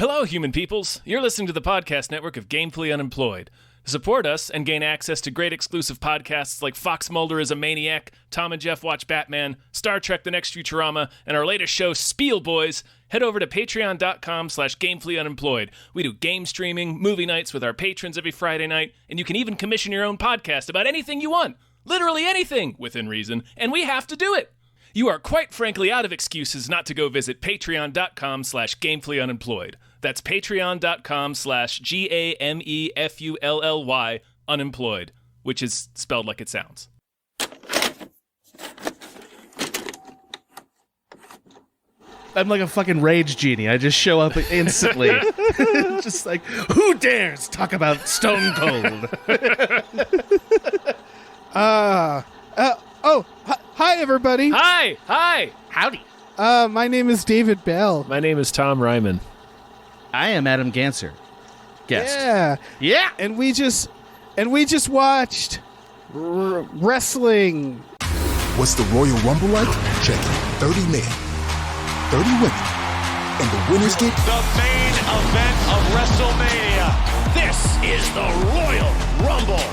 Hello, human peoples. You're listening to the podcast network of Gamefully Unemployed. To support us and gain access to great exclusive podcasts like Fox Mulder is a Maniac, Tom and Jeff Watch Batman, Star Trek The Next Futurama, and our latest show, Spiel Boys, head over to patreon.com/gamefullyunemployed. We do game streaming, movie nights with our patrons every Friday night, and you can even commission your own podcast about anything you want. Literally anything, within reason, and we have to do it. You are quite frankly out of excuses not to go visit patreon.com/gamefullyunemployed. That's patreon.com/GAMEFULLY unemployed, which is spelled like it sounds. I'm like a fucking rage genie. I just show up instantly. Just like, who dares talk about Stone Cold? Hi everybody. Hi! Howdy. My name is David Bell. My name is Tom Ryman. I am Adam Ganser. Guest. Yeah. And we just watched wrestling. What's the Royal Rumble like? Check it. 30 men, 30 women, and the winners get the main event of WrestleMania. This is the Royal Rumble.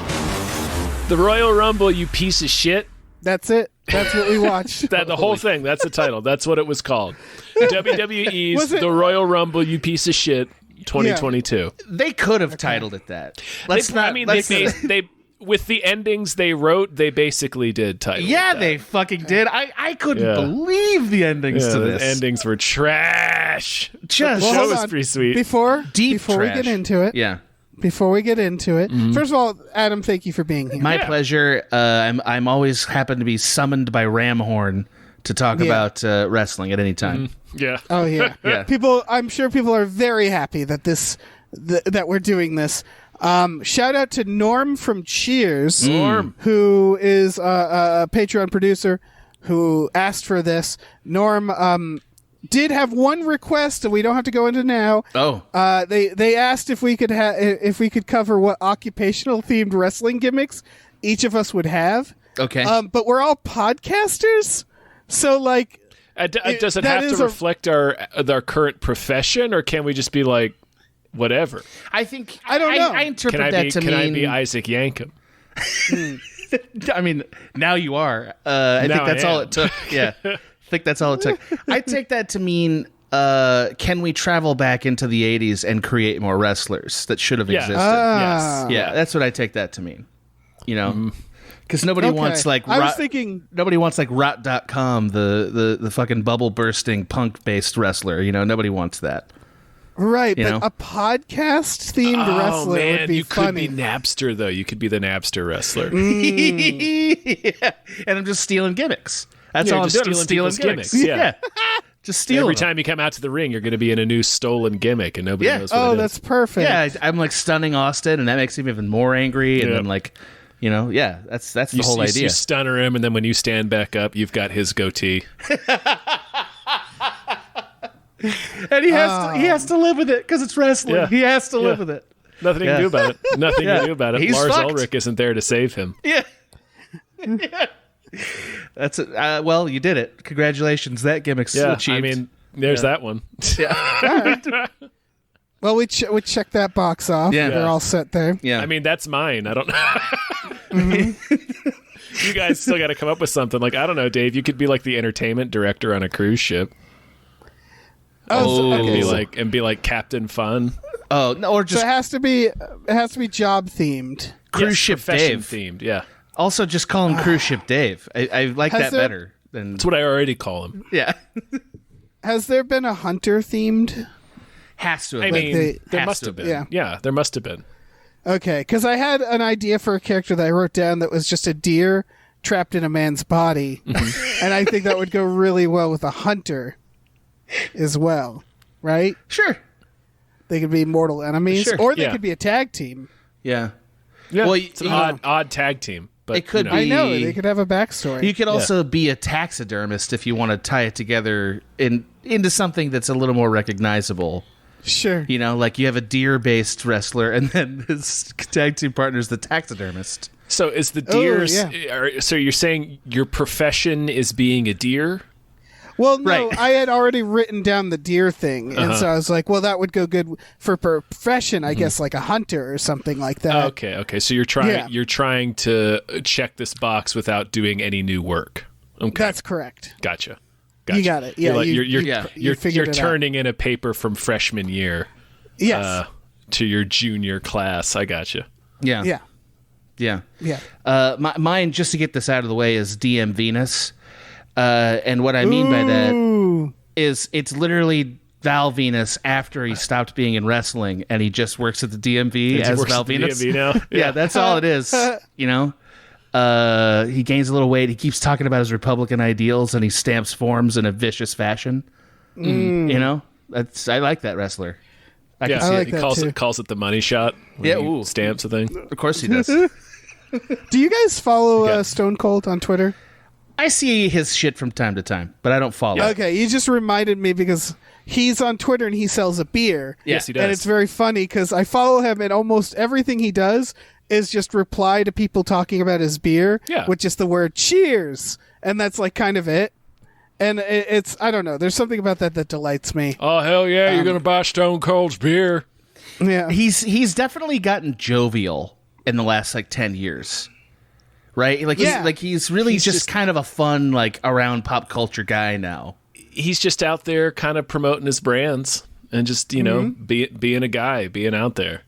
The Royal Rumble, you piece of shit. That's it. That's what we watched. The whole thing. That's the title. That's what it was called. WWE's The Royal Rumble, you piece of shit, 2022. They could have titled it that. They with the endings they wrote, they basically did title. Yeah, it that. they fucking did. I couldn't believe the endings to this. The endings were trash. Just the show was pretty sweet. Before trash. we get into it. Yeah. Before we get into it, first of all, Adam, thank you for being here. My pleasure. I'm always happen to be summoned by Ramhorn to talk about wrestling at any time. Yeah. Oh yeah. Yeah. I'm sure people are very happy that that we're doing this. Shout out to Norm from Cheers, who is a Patreon producer who asked for this. Norm did have one request that we don't have to go into now. Oh, they asked if we could cover what occupational themed wrestling gimmicks each of us would have. Okay. But we're all podcasters, so like, does it have to reflect our current profession, or can we just be like whatever? I don't know. I interpret that to mean. Can I be Isaac Yankem? I mean, now you are. I think that's all it took. Yeah. I think that's all it took. I take that to mean, can we travel back into the 80s and create more wrestlers that should have existed? Yes. Yeah, that's what I take that to mean. You know? Because nobody wants like nobody wants like Rot.com, the fucking bubble bursting punk based wrestler. You know, nobody wants that. Right, you but know? A podcast themed wrestler would be funny. You could be Napster though. You could be the Napster wrestler. Yeah. And I'm just stealing gimmicks. That's all I'm doing. Stealing gimmicks. Yeah. Just stealing. Every time you come out to the ring, you're going to be in a new stolen gimmick, and nobody knows what it is. That's perfect. Yeah, I'm like stunning Austin, and that makes him even more angry. And then like, you know, that's the whole idea. You stunner him, and then when you stand back up, you've got his goatee. And he has to live with it because it's wrestling. Yeah. He has to live with it. Nothing you can do about it. Nothing you can do about it. He's Lars fucked. Ulrich isn't there to save him. Yeah. That's it. Well, you did it. Congratulations. That gimmick's achieved. I mean, there's that one. Yeah. Well, we checked that box off. Yeah. We're all set there. Yeah. I mean, that's mine. I don't know. You guys still got to come up with something. Like, I don't know, Dave, you could be like the entertainment director on a cruise ship. And be like Captain Fun. Oh, no, or just so it has to be job themed. Cruise ship Dave themed. Yeah. Also, just call him Cruise Ship Dave. I like that better than. That's what I already call him. Yeah. Has there been a hunter themed? Has to have I been. mean, there must have been. Yeah, there must have been. Okay, because I had an idea for a character that I wrote down that was just a deer trapped in a man's body, and I think that would go really well with a hunter as well, right? Sure. They could be mortal enemies, or they could be a tag team. Yeah. Yeah. Well, it's an odd tag team. But, it could be. I know they could have a backstory. You could also be a taxidermist if you want to tie it together into something that's a little more recognizable. Sure. You know, like you have a deer-based wrestler, and then his tag team partner is the taxidermist. So is the deer? So you're saying your profession is being a deer? Well, no, Right. I had already written down the deer thing, and so I was like, well, that would go good for profession, I guess, like a hunter or something like that. Okay. So you're trying to check this box without doing any new work. Okay. That's correct. Gotcha. You got it. Yeah, you're turning in a paper from freshman year. Yes. To your junior class. I gotcha. Yeah. Mine, just to get this out of the way, is DM Venus. And what I mean by that is it's literally Val Venus after he stopped being in wrestling and he just works at the DMV as Val Venus. DMV now? Yeah, that's all it is. You know, he gains a little weight. He keeps talking about his Republican ideals and he stamps forms in a vicious fashion. You know, I like that wrestler. I can see like it. that Calls it the money shot. When he stamps a thing. Of course he does. Do you guys follow Stone Cold on Twitter? I see his shit from time to time, but I don't follow. Okay, you just reminded me because he's on Twitter and he sells a beer. Yes, he does. And it's very funny because I follow him and almost everything he does is just reply to people talking about his beer with just the word cheers. And that's like kind of it. And it's, I don't know, there's something about that delights me. Oh, hell yeah, you're going to buy Stone Cold's beer. Yeah. He's definitely gotten jovial in the last like 10 years. Right? Like he's really just kind of a fun, like, around pop culture guy now. He's just out there kind of promoting his brands and just, you know, being a guy, being out there.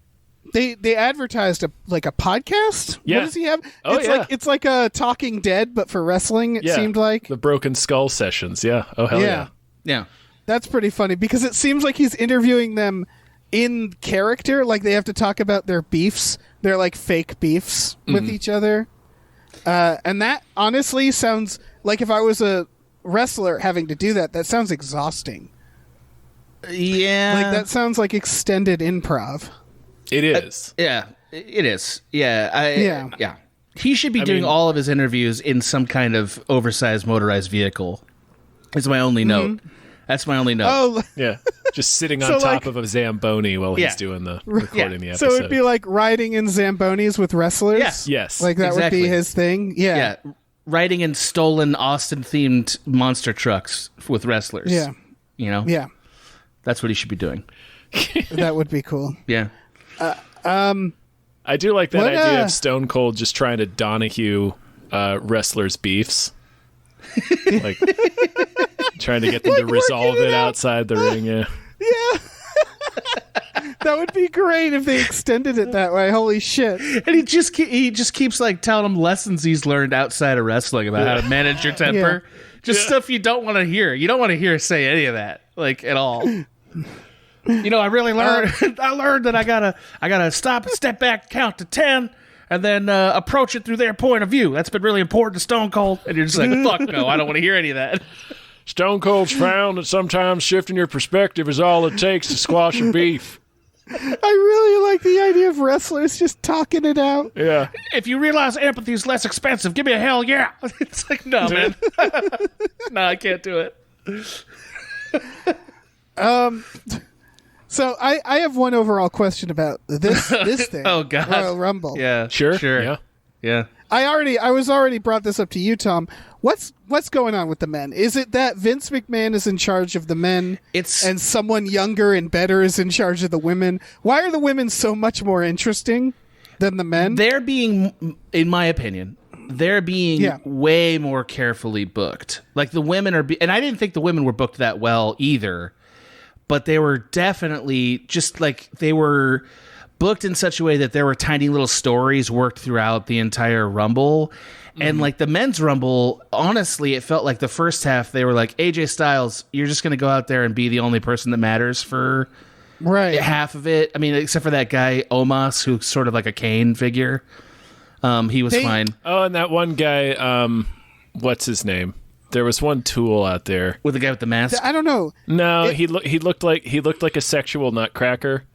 They advertised a podcast. Yeah. What does he have? It's like a Talking Dead, but for wrestling. It seemed like the Broken Skull sessions. Yeah. Oh hell yeah. Yeah. That's pretty funny because it seems like he's interviewing them in character. Like they have to talk about their beefs. They're like fake beefs with each other. And that honestly sounds like if I was a wrestler having to do that, that sounds exhausting. Yeah. Like that sounds like extended improv. It is. Yeah. It is. Yeah. Yeah. He should be doing all of his interviews in some kind of oversized motorized vehicle. Is my only note. That's my only note. Oh, yeah. Just sitting on top of a Zamboni while he's doing the recording the episode. So it'd be like riding in Zambonis with wrestlers? Yes. Like that would be his thing? Yeah. Riding in stolen Austin-themed monster trucks with wrestlers. Yeah. You know? Yeah. That's what he should be doing. That would be cool. Yeah. I do like that idea of Stone Cold just trying to Donahue wrestlers' beefs. Like, trying to get them to resolve it outside the ring, yeah. That would be great if they extended it that way. Holy shit. And he just keeps like telling them lessons he's learned outside of wrestling about how to manage your temper. Just stuff you don't want to hear. You don't want to hear say any of that, like, at all. You know, I really learned I learned that I gotta stop, step back, count to 10, and then approach it through their point of view. That's been really important to Stone Cold. And you're just like, fuck no, I don't want to hear any of that. Stone Cold's found that sometimes shifting your perspective is all it takes to squash a beef. I really like the idea of wrestlers just talking it out. Yeah. If you realize empathy is less expensive, give me a hell yeah. It's like, no, man. No, I can't do it. So I have one overall question about this thing. Oh, God. Royal Rumble. Yeah. Sure. Yeah. I was already brought this up to you, Tom. What's going on with the men? Is it that Vince McMahon is in charge of the men and someone younger and better is in charge of the women? Why are the women so much more interesting than the men? They're being, in my opinion, way more carefully booked. Like the women are, and I didn't think the women were booked that well either, but they were definitely just like they were booked in such a way that there were tiny little stories worked throughout the entire Rumble. And like the men's Rumble, honestly, it felt like the first half they were like, AJ Styles, you're just going to go out there and be the only person that matters for half of it. I mean, except for that guy Omos, who's sort of like a Kane figure. He was fine. Oh, and that one guy, what's his name? There was one Tool out there with the guy with the mask. I don't know. No, he looked like a sexual nutcracker.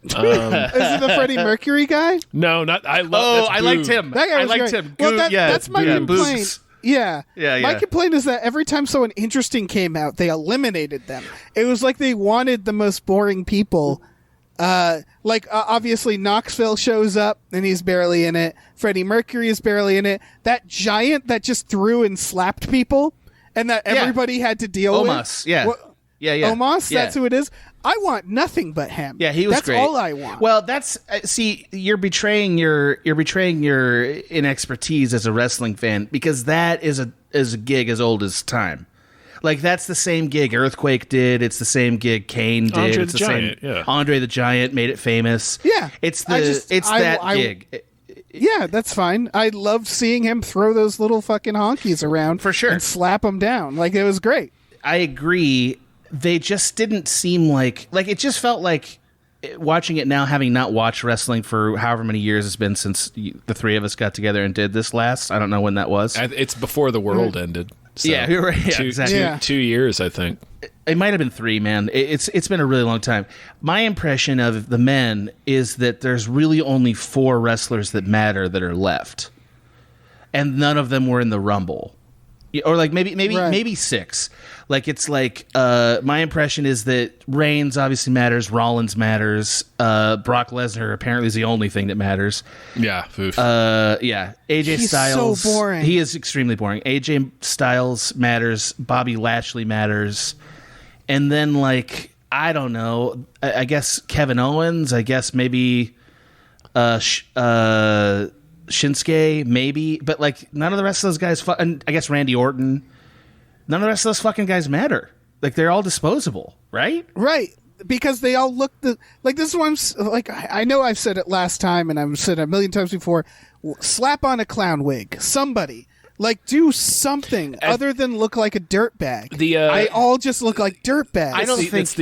Is it the Freddie Mercury guy? No, not. I liked him. That guy was liked great. him. Well, that's my complaint. Boobs. Yeah. Yeah. My complaint is that every time someone interesting came out, they eliminated them. It was like they wanted the most boring people. Obviously Knoxville shows up and he's barely in it. Freddie Mercury is barely in it. That giant that just threw and slapped people and that everybody had to deal with. Omos, yeah. Omos, that's who it is. I want nothing but him. Yeah, he was that's great. That's all I want. Well, that's you're betraying your inexpertise as a wrestling fan, because that is a gig as old as time. Like, that's the same gig Earthquake did. It's the same gig Kane did. Andre it's the the Giant, same. yeah. Andre the Giant made it famous. Yeah, it's that gig. Yeah, that's fine. I loved seeing him throw those little fucking honkies around for sure and slap them down. Like, it was great. I agree. They just didn't seem like it just felt like, watching it now, having not watched wrestling for however many years it's been since the three of us got together and did this last. I don't know when that was. It's before the world ended. So yeah, you're right. Yeah, exactly. 2 years, I think. It might have been 3, man. It's been a really long time. My impression of the men is that there's really only 4 wrestlers that matter that are left, and none of them were in the Rumble, or like maybe 6. Like, it's like my impression is that Reigns obviously matters, Rollins matters, Brock Lesnar apparently is the only thing that matters. Yeah, oof. AJ Styles. So boring. He is extremely boring. AJ Styles matters. Bobby Lashley matters. And then, like, I don't know. I guess Kevin Owens. I guess maybe Shinsuke. Maybe, but like, none of the rest of those guys. And I guess Randy Orton. None of the rest of those fucking guys matter. Like, they're all disposable, right? Right. Because they all look like, this is what I'm like. I know I've said it last time, and I've said it a million times before. Slap on a clown wig. Somebody. Like, do something other than look like a dirtbag. They all just look like dirtbags. I don't think that's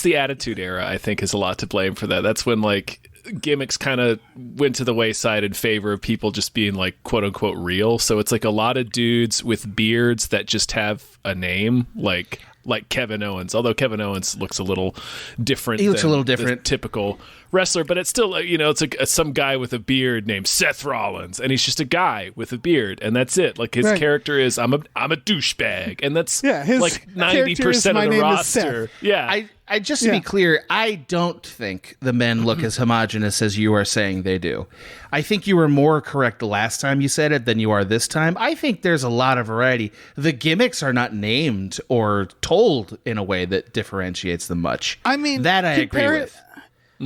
the Attitude Era. I think is a lot to blame for that. That's when, like, gimmicks kind of went to the wayside in favor of people just being, like, quote unquote real. So it's like a lot of dudes with beards that just have a name, like Kevin Owens. Although Kevin Owens looks a little different. He looks a little different. Typical wrestler, but it's still, it's like some guy with a beard named Seth Rollins, and he's just a guy with a beard, and that's it. Like, his character is I'm a douchebag, and that's his like 90% of the roster. Yeah. I just to be clear, I don't think the men look as homogenous as you are saying they do. I think you were more correct the last time you said it than you are this time. I think there's a lot of variety. The gimmicks are not named or told in a way that differentiates them much. I mean, that I agree with.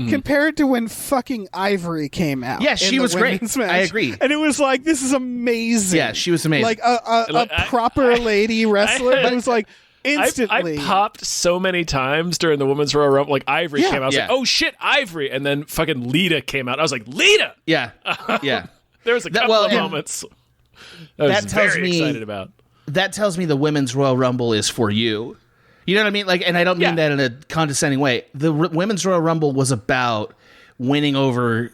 Compared to when fucking Ivory came out. Yeah, she was great. Match, I agree. And it was like, this is amazing. Yeah, she was amazing. Like a proper lady wrestler. It was like, instantly. I popped so many times during the Women's Royal Rumble. Like, Ivory came out. I was like, oh shit, Ivory. And then fucking Lita came out. I was like, Lita! Yeah. Yeah. There was a couple of moments I was very excited about. That tells me the Women's Royal Rumble is for you. You know what I mean? Like, and I don't mean that in a condescending way. The Women's Royal Rumble was about winning over,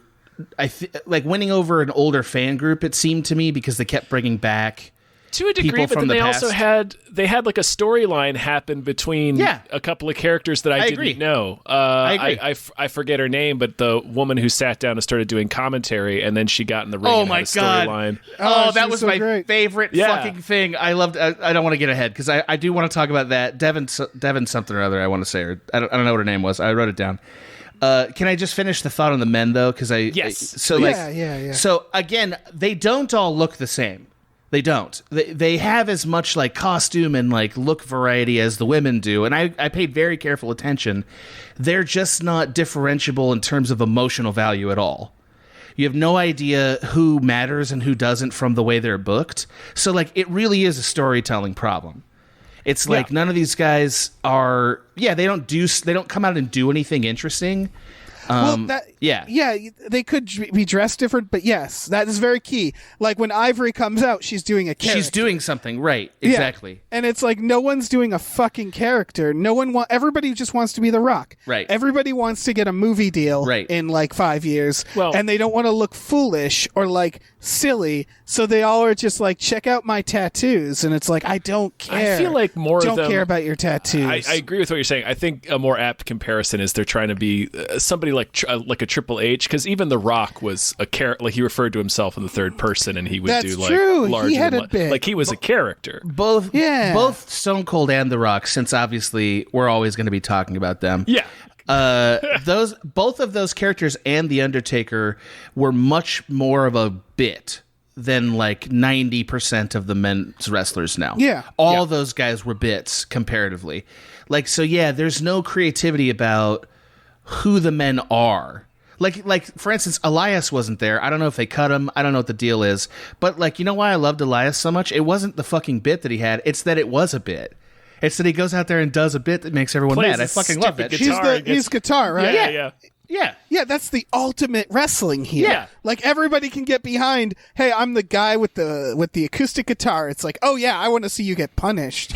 winning over an older fan group. It seemed to me, because they kept bringing back to a degree, but then they also had like a storyline happen between a couple of characters that I didn't know. I agree. I forget her name, but the woman who sat down and started doing commentary, and then she got in the ring. Oh and my had a storyline. Oh, that was so my favorite fucking thing. I loved. I don't want to get ahead, because I do want to talk about that. Devin something or other. I want to say her. I don't know what her name was. I wrote it down. Can I just finish the thought on the men though? Because So again, they don't all look the same. They don't. They have as much like costume and like look variety as the women do, and I paid very careful attention. They're just not differentiable in terms of emotional value at all. You have no idea who matters and who doesn't from the way they're booked. So like, it really is a storytelling problem. It's like none of these guys are. Yeah, they don't come out and do anything interesting. They could be dressed different, but yes, that is very key. Like, when Ivory comes out, she's doing a character. She's doing something, right? Exactly. Yeah. And it's like, no one's doing a fucking character. Everybody just wants to be The Rock. Right. Everybody wants to get a movie deal in like 5 years, and they don't want to look foolish or like silly, so they all are just like, check out my tattoos, and it's like, I don't care. I feel like don't care about your tattoos. I agree with what you're saying. I think a more apt comparison is they're trying to be somebody like a Triple H, because even The Rock was a character. Like, he referred to himself in the third person, and he would do like larger. He had a bit. Like, he was a character. Both Stone Cold and The Rock, since obviously we're always going to be talking about them. Yeah. Both of those characters and The Undertaker were much more of a bit than like 90% of the men's wrestlers now. Yeah. All those guys were bits comparatively. Like, so yeah, there's no creativity about who the men are. Like for instance, Elias wasn't there. I don't know if they cut him. I don't know what the deal is. But like, you know why I loved Elias so much? It wasn't the fucking bit that he had. It's that it was a bit. It's that he goes out there and does a bit that makes everyone mad. I fucking love that. He's guitar, right? Yeah. Yeah, that's the ultimate wrestling here. Yeah. Like everybody can get behind, hey, I'm the guy with the acoustic guitar. It's like, oh yeah, I want to see you get punished.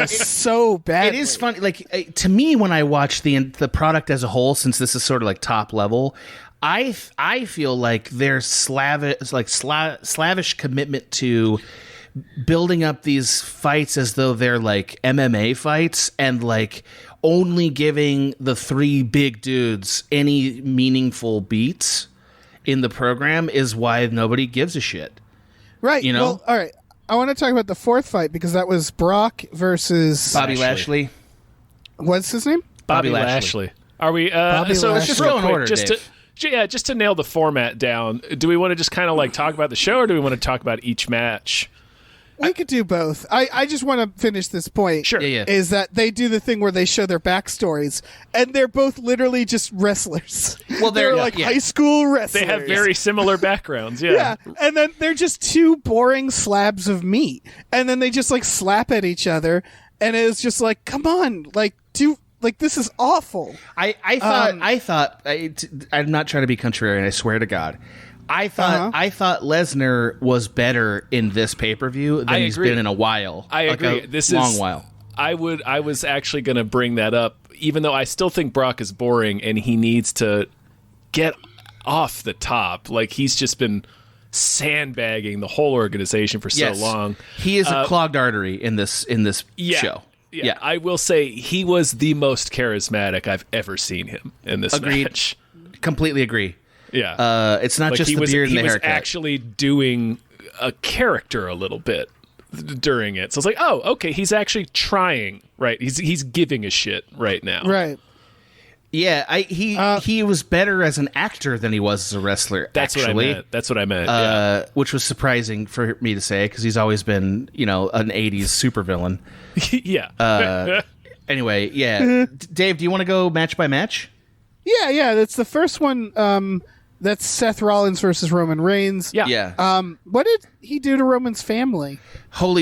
So bad. It is funny. Like to me, when I watch the product as a whole, since this is sort of like top level, I feel like there's slavish commitment to building up these fights as though they're like MMA fights and like only giving the three big dudes any meaningful beats in the program is why nobody gives a shit. Right. You know? Well, all right. I want to talk about the fourth fight because that was Brock versus Bobby Lashley. What's his name? Bobby Lashley. Are we? So let's just go in order, just to nail the format down. Do we want to just kind of like talk about the show, or do we want to talk about each match? We could do both. I just want to finish this point. Sure. Yeah. Is that they do the thing where they show their backstories, and they're both literally just wrestlers. Well, they're like high school wrestlers. They have very similar backgrounds. Yeah, and then they're just two boring slabs of meat, and then they just like slap at each other, and it's just like, come on, like this is awful. I thought I'm not trying to be contrarian. I swear to God. I thought Lesnar was better in this pay-per-view than he's been in a while. I agree. This is while. I was actually going to bring that up, even though I still think Brock is boring and he needs to get off the top. Like, he's just been sandbagging the whole organization for so long. He is a clogged artery in this show. Yeah, I will say he was the most charismatic I've ever seen him in this match. Completely agree. Yeah. It's not just the beard and the haircut. He was actually doing a character a little bit during it. So it's like, oh, okay, he's actually trying, right? He's giving a shit right now. Right. Yeah, he was better as an actor than he was as a wrestler. That's actually. what I meant. That's what I meant. Which was surprising for me to say because he's always been, an 80s supervillain. Yeah. Anyway, yeah. Dave, do you want to go match by match? Yeah. That's the first one. That's Seth Rollins versus Roman Reigns. Yeah. What did he do to Roman's family? No,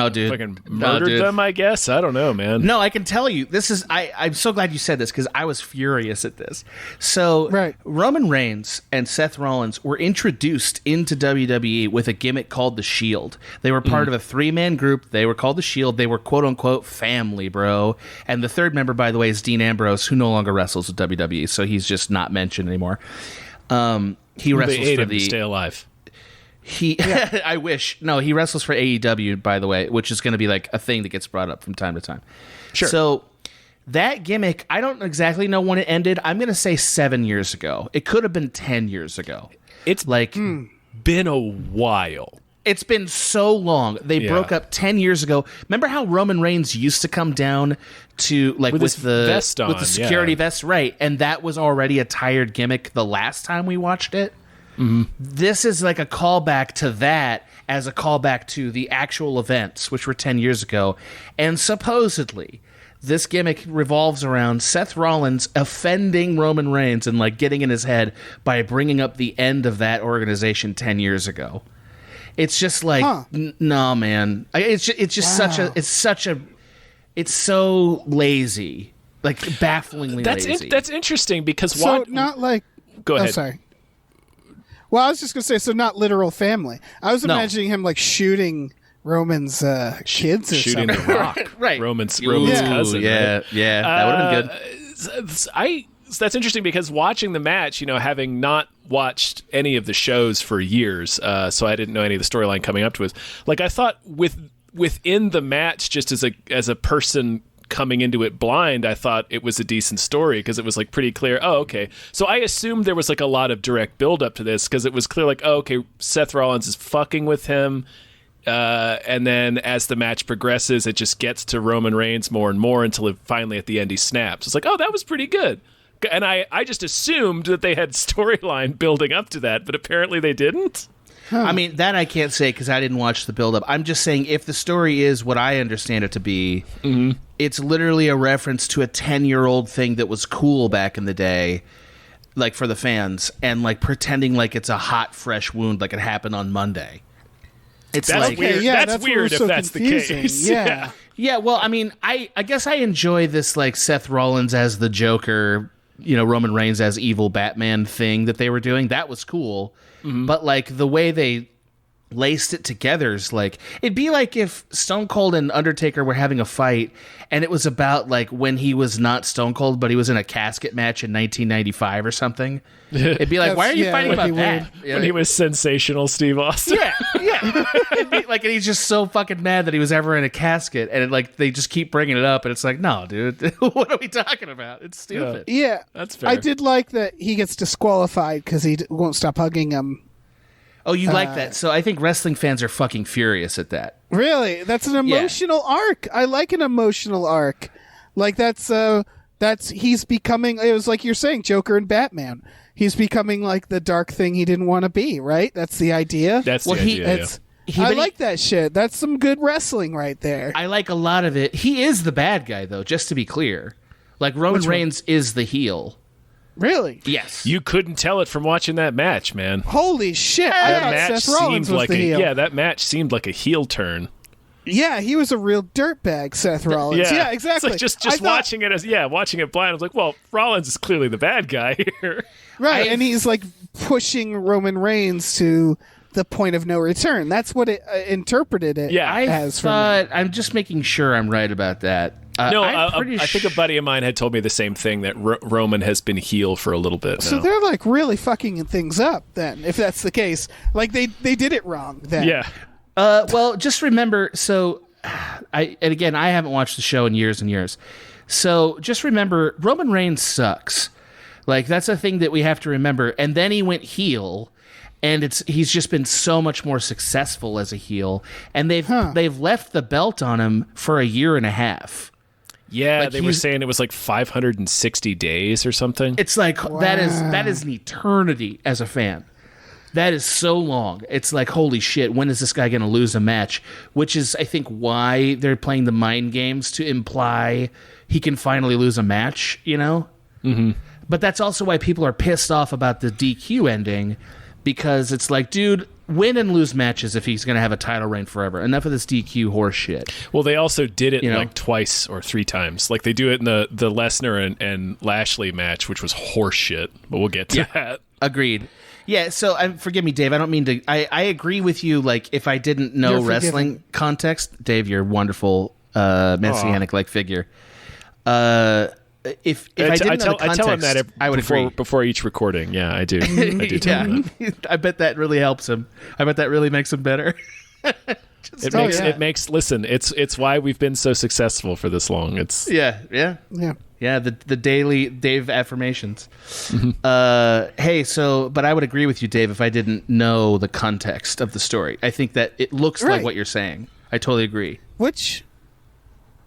dude. Fucking murdered them, I guess. I don't know, man. No, I can tell you. I'm so glad you said this because I was furious at this. So, Roman Reigns and Seth Rollins were introduced into WWE with a gimmick called the Shield. They were part of a 3-man group. They were called the Shield. They were quote unquote family, bro. And the third member, by the way, is Dean Ambrose, who no longer wrestles with WWE, so he's just not mentioned anymore. He wrestles for the stay alive. I wish. No, he wrestles for AEW, by the way, which is going to be like a thing that gets brought up from time to time. Sure. So that gimmick, I don't exactly know when it ended. I'm going to say 7 years ago. It could have been 10 years ago. It's like been a while. It's been so long. They broke up 10 years ago. Remember how Roman Reigns used to come down to like with the vest on, with the security vest, right? And that was already a tired gimmick the last time we watched it. Mm-hmm. This is like a callback to that as a callback to the actual events, which were 10 years ago. And supposedly, this gimmick revolves around Seth Rollins offending Roman Reigns and like getting in his head by bringing up the end of that organization 10 years ago. It's just like, no, man. It's just it's so lazy, like bafflingly lazy. That's interesting because not like. Go ahead. Oh, sorry. Well, I was just gonna say, so not literal family. I was imagining him like shooting Roman's kids or shooting something. The Rock, right? Roman's cousin. Yeah, right? Yeah, that would have been good. That's interesting because watching the match, having not watched any of the shows for years, so I didn't know any of the storyline coming up to it. Like I thought within the match, just as a person coming into it blind, I thought it was a decent story because it was like pretty clear. Oh, okay. So I assumed there was like a lot of direct build up to this because it was clear like, oh, okay, Seth Rollins is fucking with him. And then as the match progresses, it just gets to Roman Reigns more and more until finally at the end he snaps. It's like, oh, that was pretty good. And I just assumed that they had storyline building up to that, but apparently they didn't. I mean, that I can't say because I didn't watch the build-up. I'm just saying if the story is what I understand it to be, it's literally a reference to a 10-year-old thing that was cool back in the day, like for the fans, and like pretending like it's a hot, fresh wound like it happened on Monday. It's that's like weird. Yeah, that's weird if that's confusing. the case. Yeah. Yeah, well, I mean, I guess I enjoy this like Seth Rollins as the Joker, Roman Reigns as evil Batman thing that they were doing. That was cool. But like the way they laced it together is like, it'd be like if Stone Cold and Undertaker were having a fight and it was about like when he was not Stone Cold, but he was in a casket match in 1995 or something. It'd be like, why are you fighting about that? When he was sensational Steve Austin. Yeah. It'd be like, and he's just so fucking mad that he was ever in a casket, and they just keep bringing it up, and it's like, no, dude, what are we talking about? It's stupid. Yeah. That's fair. I did like that he gets disqualified because he won't stop hugging him. Oh, you like that? So I think wrestling fans are fucking furious at that. Really? That's an emotional arc. I like an emotional arc. Like that's he's becoming, it was like you're saying, Joker and Batman. He's becoming like the dark thing he didn't want to be, right? That's the idea. That's the idea. I like that shit. That's some good wrestling right there. I like a lot of it. He is the bad guy, though, just to be clear. Like, Roman Reigns is the heel. Really? Yes. You couldn't tell it from watching that match, man. Holy shit. That I match thought Seth Rollins seemed was like the heel. Yeah, that match seemed like a heel turn. Yeah, he was a real dirtbag, Seth Rollins. Yeah, exactly. It's like just watching it blind, I was like, well, Rollins is clearly the bad guy here. Right, and he's like pushing Roman Reigns to the point of no return. That's what it interpreted it as for me. I'm just making sure I'm right about that. I think a buddy of mine had told me the same thing, that Roman has been heel for a little bit now. So they're like really fucking things up then, if that's the case. Like they did it wrong then. Yeah. Well, just remember, and again, I haven't watched the show in years and years. So just remember, Roman Reigns sucks. Like, that's a thing that we have to remember. And then he went heel, and he's just been so much more successful as a heel. And they've left the belt on him for a year and a half. Yeah, like they were saying it was like 560 days or something. It's like, that is an eternity as a fan. That is so long. It's like, holy shit, when is this guy going to lose a match? Which is, I think, why they're playing the mind games to imply he can finally lose a match, Mm-hmm. But that's also why people are pissed off about the DQ ending, because it's like, dude, win and lose matches if he's going to have a title reign forever. Enough of this DQ horse shit. Well, they also did it like twice or three times. Like they do it in the Lesnar and Lashley match, which was horse shit. But we'll get to that. Agreed. Yeah, so forgive me, Dave. I don't mean to. I agree with you. Like, if I didn't know wrestling context, Dave, you're a wonderful messianic-like figure. If I didn't know the context, I tell him that I would agree. Before each recording. Yeah, I do. I do tell him that. I bet that really helps him. I bet that really makes him better. It makes. Listen, it's why we've been so successful for this long. It's yeah. The daily Dave affirmations. Hey, but I would agree with you, Dave, if I didn't know the context of the story. I think that it looks like what you're saying. I totally agree.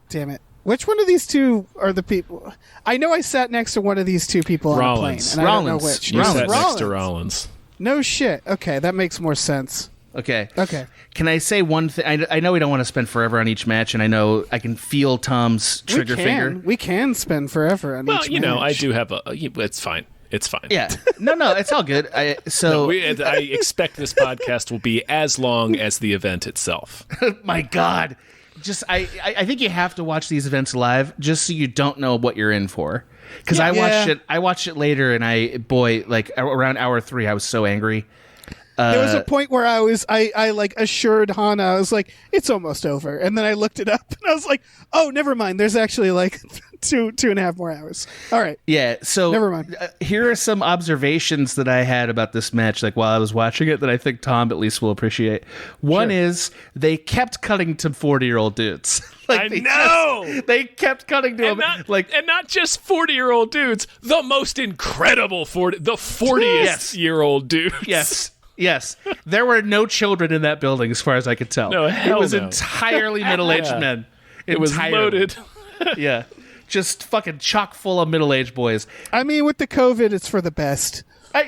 Damn it. Which one of these two are the people? I know I sat next to one of these two people on a plane, and I don't know which. You sat next to Rollins. No shit. Okay, that makes more sense. Okay. Can I say one thing? I know we don't want to spend forever on each match, and I know I can feel Tom's trigger finger. We can spend forever on each match. I do have it's fine. It's fine. Yeah. No, it's all good. I expect this podcast will be as long as the event itself. My God. I think you have to watch these events live just so you don't know what you're in for. Because I watched it later, and around hour 3, I was so angry. There was a point where I like assured Hannah, I was like, it's almost over. And then I looked it up, and I was like, oh, never mind. There's actually like 2.5 more hours. All right. Yeah. So never mind. Here are some observations that I had about this match, like while I was watching it, that I think Tom at least will appreciate. One is they kept cutting to 40-year-old dudes. They kept cutting to them, and not just 40-year-old dudes, the most incredible 40th-year-old dudes. Yes, there were no children in that building, as far as I could tell. No, it was entirely middle-aged men. It was loaded. Yeah, just fucking chock full of middle-aged boys. I mean, with the COVID, it's for the best. I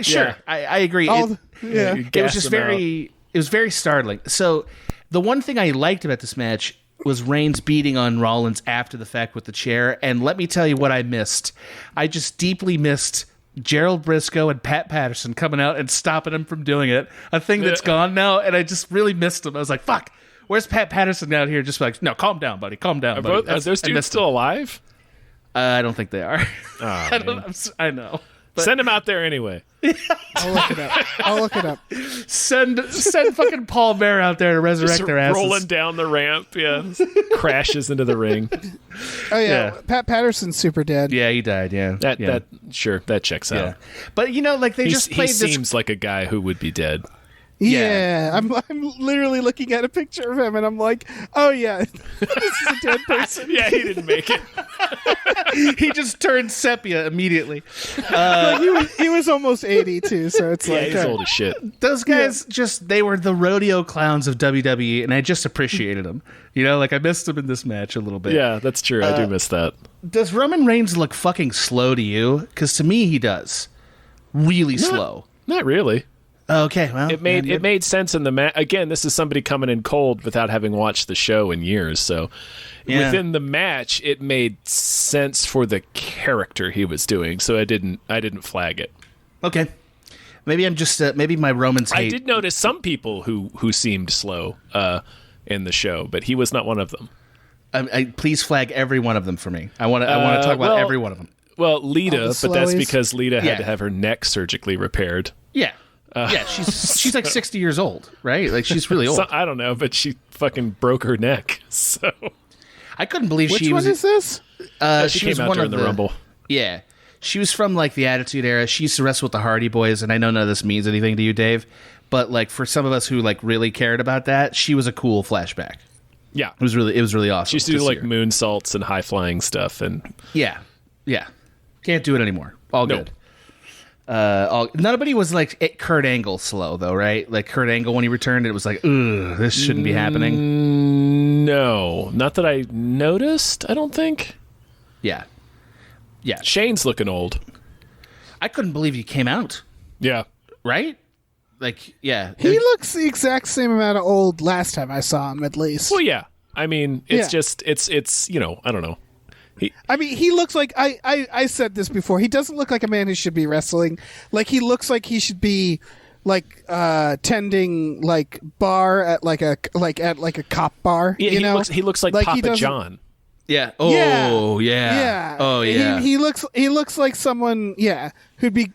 agree. It was just very. It was very startling. So the one thing I liked about this match was Reigns beating on Rollins after the fact with the chair. And let me tell you what I missed. I just deeply missed Gerald Briscoe and Pat Patterson coming out and stopping him from doing it. A thing that's gone now. And I just really missed him. I was like, fuck, where's Pat Patterson out here? Just like, no, calm down, buddy. Calm down, buddy. Are those dudes still alive? I don't think they are. Oh, I know. But send him out there anyway. I'll look it up. Send fucking Paul Bear out there to resurrect Just their asses. rolling down the ramp, crashes into the ring. Oh yeah. Pat Patterson's super dead. Yeah, he died. Yeah, That checks out. But like they just played he this. seems like a guy who would be dead. Yeah, I'm literally looking at a picture of him, and I'm like, oh yeah, this is a dead person. Yeah, he didn't make it. He just turned sepia immediately. He was almost 80 too, so it's like he's old as shit. Those guys they were the rodeo clowns of WWE, and I just appreciated them. Like I missed them in this match a little bit. Yeah, that's true. I do miss that. Does Roman Reigns look fucking slow to you? Because to me, he does. Really slow. Not really. Okay, well, it made sense in the match. Again, this is somebody coming in cold without having watched the show in years. So within the match, it made sense for the character he was doing. So I didn't flag it. Okay, maybe I'm just maybe my Romans hate. I did notice some people who seemed slow in the show, but he was not one of them. Please flag every one of them for me. I want to talk about every one of them. Well, Lita, but that's because Lita had Yeah. to have her neck surgically repaired. Yeah. She's like 60 years old, right? Like she's really old. So, I don't know, but she fucking broke her neck. So I couldn't believe which she was. one is this? she came out during the Rumble. Yeah, she was from like the Attitude Era. She used to wrestle with the Hardy Boys, and I know none of this means anything to you, Dave. But like for some of us who like really cared about that, she was a cool flashback. Yeah, it was really awesome. She used to do like moonsaults and high flying stuff, and yeah, can't do it anymore. All good. Nobody was like Kurt Angle slow though, right? Like Kurt Angle when he returned, it was like, ugh, this shouldn't be happening. No, not that I noticed. I don't think. Yeah. Shane's looking old. I couldn't believe he came out. Yeah. Right? Like, yeah. He looks the exact same amount of old last time I saw him, at least. Well, yeah. I mean, it's just it's I don't know. He looks like I said this before. He doesn't look like a man who should be wrestling. Like he looks like he should be like tending like bar at like a cop bar. Yeah, he looks like Papa John. Yeah. Oh yeah. Oh yeah. He looks like someone who'd be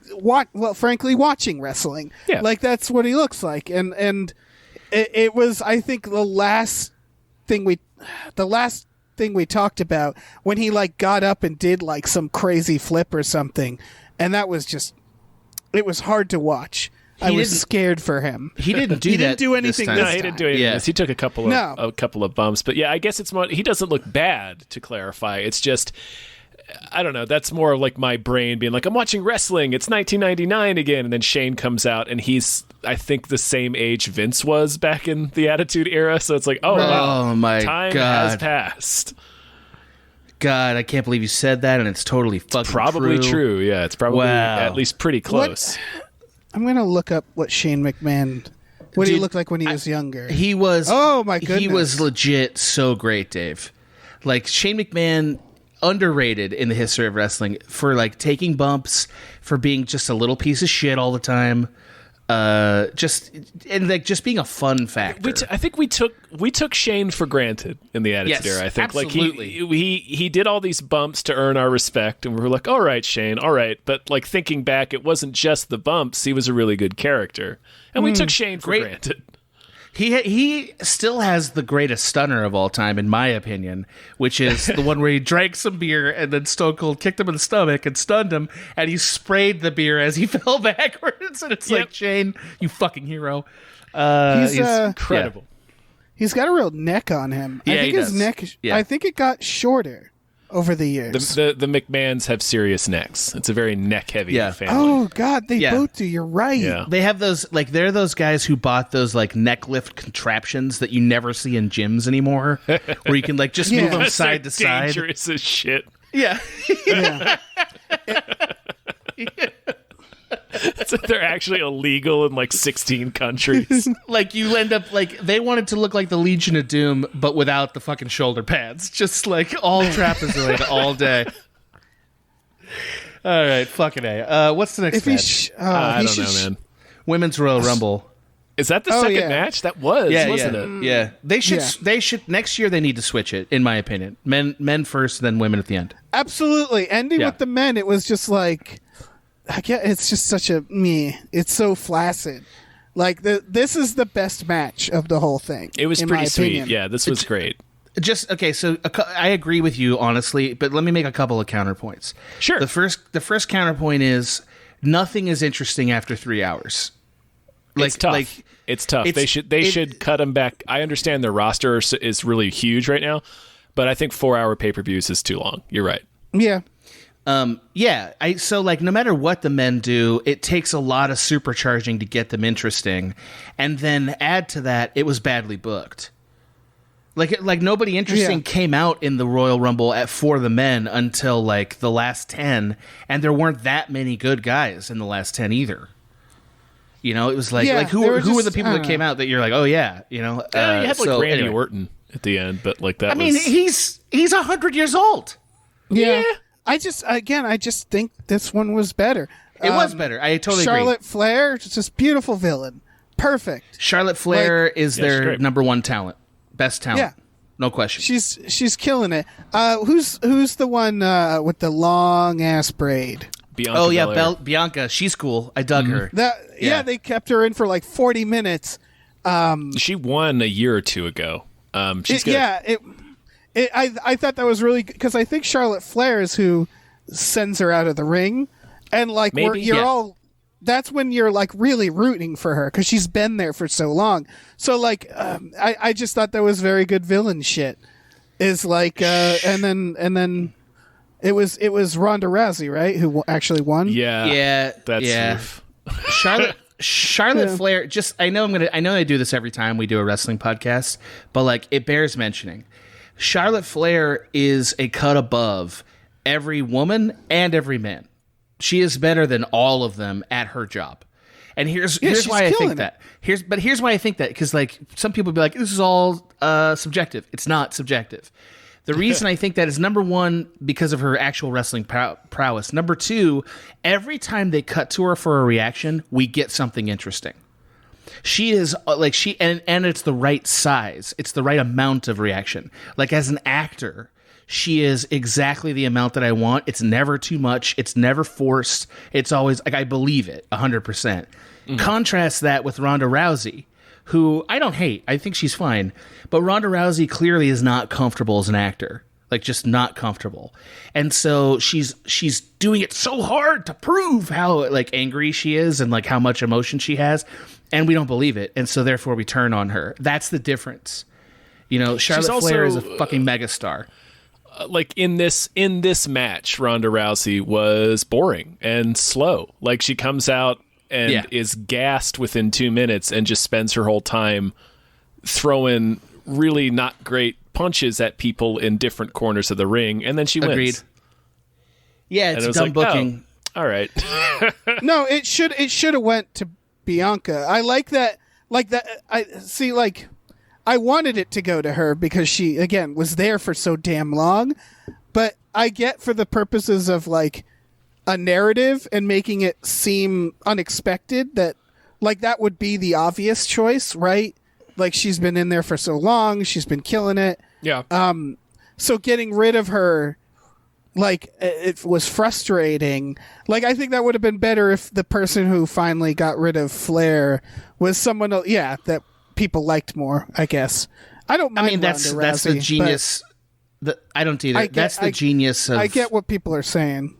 frankly watching wrestling. Yeah. Like that's what he looks like. And it was I think the last thing we talked about when he like got up and did like some crazy flip or something, and that was just it was hard to watch. I was scared for him. He didn't do he that. Didn't do anything. This This No, he didn't do anything. Yeah. He took a couple of bumps, but yeah, I guess it's more. He doesn't look bad. To clarify, it's just I don't know. That's more like my brain being like, I'm watching wrestling. It's 1999 again, and then Shane comes out, and he's I think the same age Vince was back in the Attitude Era. So it's like, wow, my time God. has passed. God, I can't believe you said that, and it's totally fucking Probably true. Yeah, it's probably at least pretty close. I'm gonna look up what Shane McMahon. What he looked like when he was younger. He was. Oh my goodness. He was legit so great, Dave. Like Shane McMahon, underrated in the history of wrestling for like taking bumps, for being just a little piece of shit all the time. Just being a fun factor. I think we took Shane for granted in the Attitude Era. I think absolutely. like he did all these bumps to earn our respect, and we were like, all right, Shane, all right. But like thinking back, it wasn't just the bumps; he was a really good character, and we took Shane for granted. He still has the greatest stunner of all time, in my opinion, which is the one where he drank some beer and then Stone Cold kicked him in the stomach and stunned him, and he sprayed the beer as he fell backwards. And it's like, Shane, you fucking hero. He's Incredible. He's got a real neck on him. Yeah, I think his neck. Yeah. I think it got shorter over the years. The McMahons have serious necks. It's a very neck-heavy family. Oh God, they both do. You're right. Yeah. They have those, like, they're those guys who bought those, like, neck lift contraptions that you never see in gyms anymore, where you can, like, just move them side to side. Dangerous as shit. Yeah. Yeah. They're actually illegal in like 16 countries. Like you end up like they wanted to look like the Legion of Doom, but without the fucking shoulder pads. Just like all trapezoid all day. All right, fucking A. What's the next match? I don't know, man. Women's Royal Rumble. Is that the second match? That was, wasn't it? Yeah. They should next year they need to switch it, in my opinion. Men first, then women at the end. Absolutely. Ending with the men, it was just like it's just such a me. It's so flaccid. Like this is the best match of the whole thing. It was pretty sweet. Yeah, this was great. Just okay, so I agree with you honestly, but let me make a couple of counterpoints. Sure. The first counterpoint is nothing is interesting after 3 hours. It's tough. It's tough. They should cut them back. I understand their roster is really huge right now, but I think 4-hour pay-per-views is too long. You're right. Yeah. So no matter what the men do, it takes a lot of supercharging to get them interesting, and then add to that, it was badly booked. Like nobody interesting came out in the Royal Rumble for the men until like the last 10, and there weren't that many good guys in the last 10 either. You know, it was like who were the people that came out that you're like, oh yeah, you know? You had like Randy Orton at the end, but like that. I mean, he's 100 years old. Yeah. I just think this one was better. It was better. I totally agree. Charlotte Flair, just beautiful villain, perfect. Charlotte Flair is their number one talent, best talent. Yeah. No question. She's killing it. Who's the one with the long ass braid? Bianca Belair. Bianca. She's cool. I dug her. They kept her in for like 40 minutes. She won a year or two ago. She's good. Yeah, I thought that was really good because I think Charlotte Flair is who sends her out of the ring, and like all. That's when you're like really rooting for her because she's been there for so long. So like, I just thought that was very good villain shit. Is like, and then it was Ronda Rousey, right, who actually won. Yeah. That's Charlotte Flair. Just I know I do this every time we do a wrestling podcast, but like it bears mentioning. Charlotte Flair is a cut above every woman and every man. She is better than all of them at her job. And here's why I think that. Here's why I think that, because like some people be like, this is all subjective. It's not subjective. The reason I think that is, number one, because of her actual wrestling prowess. Number two, every time they cut to her for a reaction, we get something interesting. She is like and it's the right size. It's the right amount of reaction. Like as an actor, she is exactly the amount that I want. It's never too much. It's never forced. It's always like I believe it 100%. Mm-hmm. Contrast that with Ronda Rousey, who I don't hate. I think she's fine. But Ronda Rousey clearly is not comfortable as an actor. Like just not comfortable. And so she's doing it so hard to prove how like angry she is and like how much emotion she has, and we don't believe it. And so therefore we turn on her. That's the difference. You know, Charlotte Flair is a fucking megastar. Like in this match, Ronda Rousey was boring and slow. Like she comes out and is gassed within 2 minutes and just spends her whole time throwing really not great punches at people in different corners of the ring, and then she wins. Agreed. Yeah, it's dumb booking. Oh, all right. No, it should have went to Bianca. I like that. Like that. I see. Like I wanted it to go to her because she again was there for so damn long. But I get, for the purposes of like a narrative and making it seem unexpected, that like that would be the obvious choice, right? Like she's been in there for so long, she's been killing it. Yeah. So getting rid of her, like, it was frustrating. Like, I think that would have been better if the person who finally got rid of Flair was someone else, that people liked more, I guess. I don't mind. I mean, that's the genius. I don't either. That's the genius of. I get what people are saying.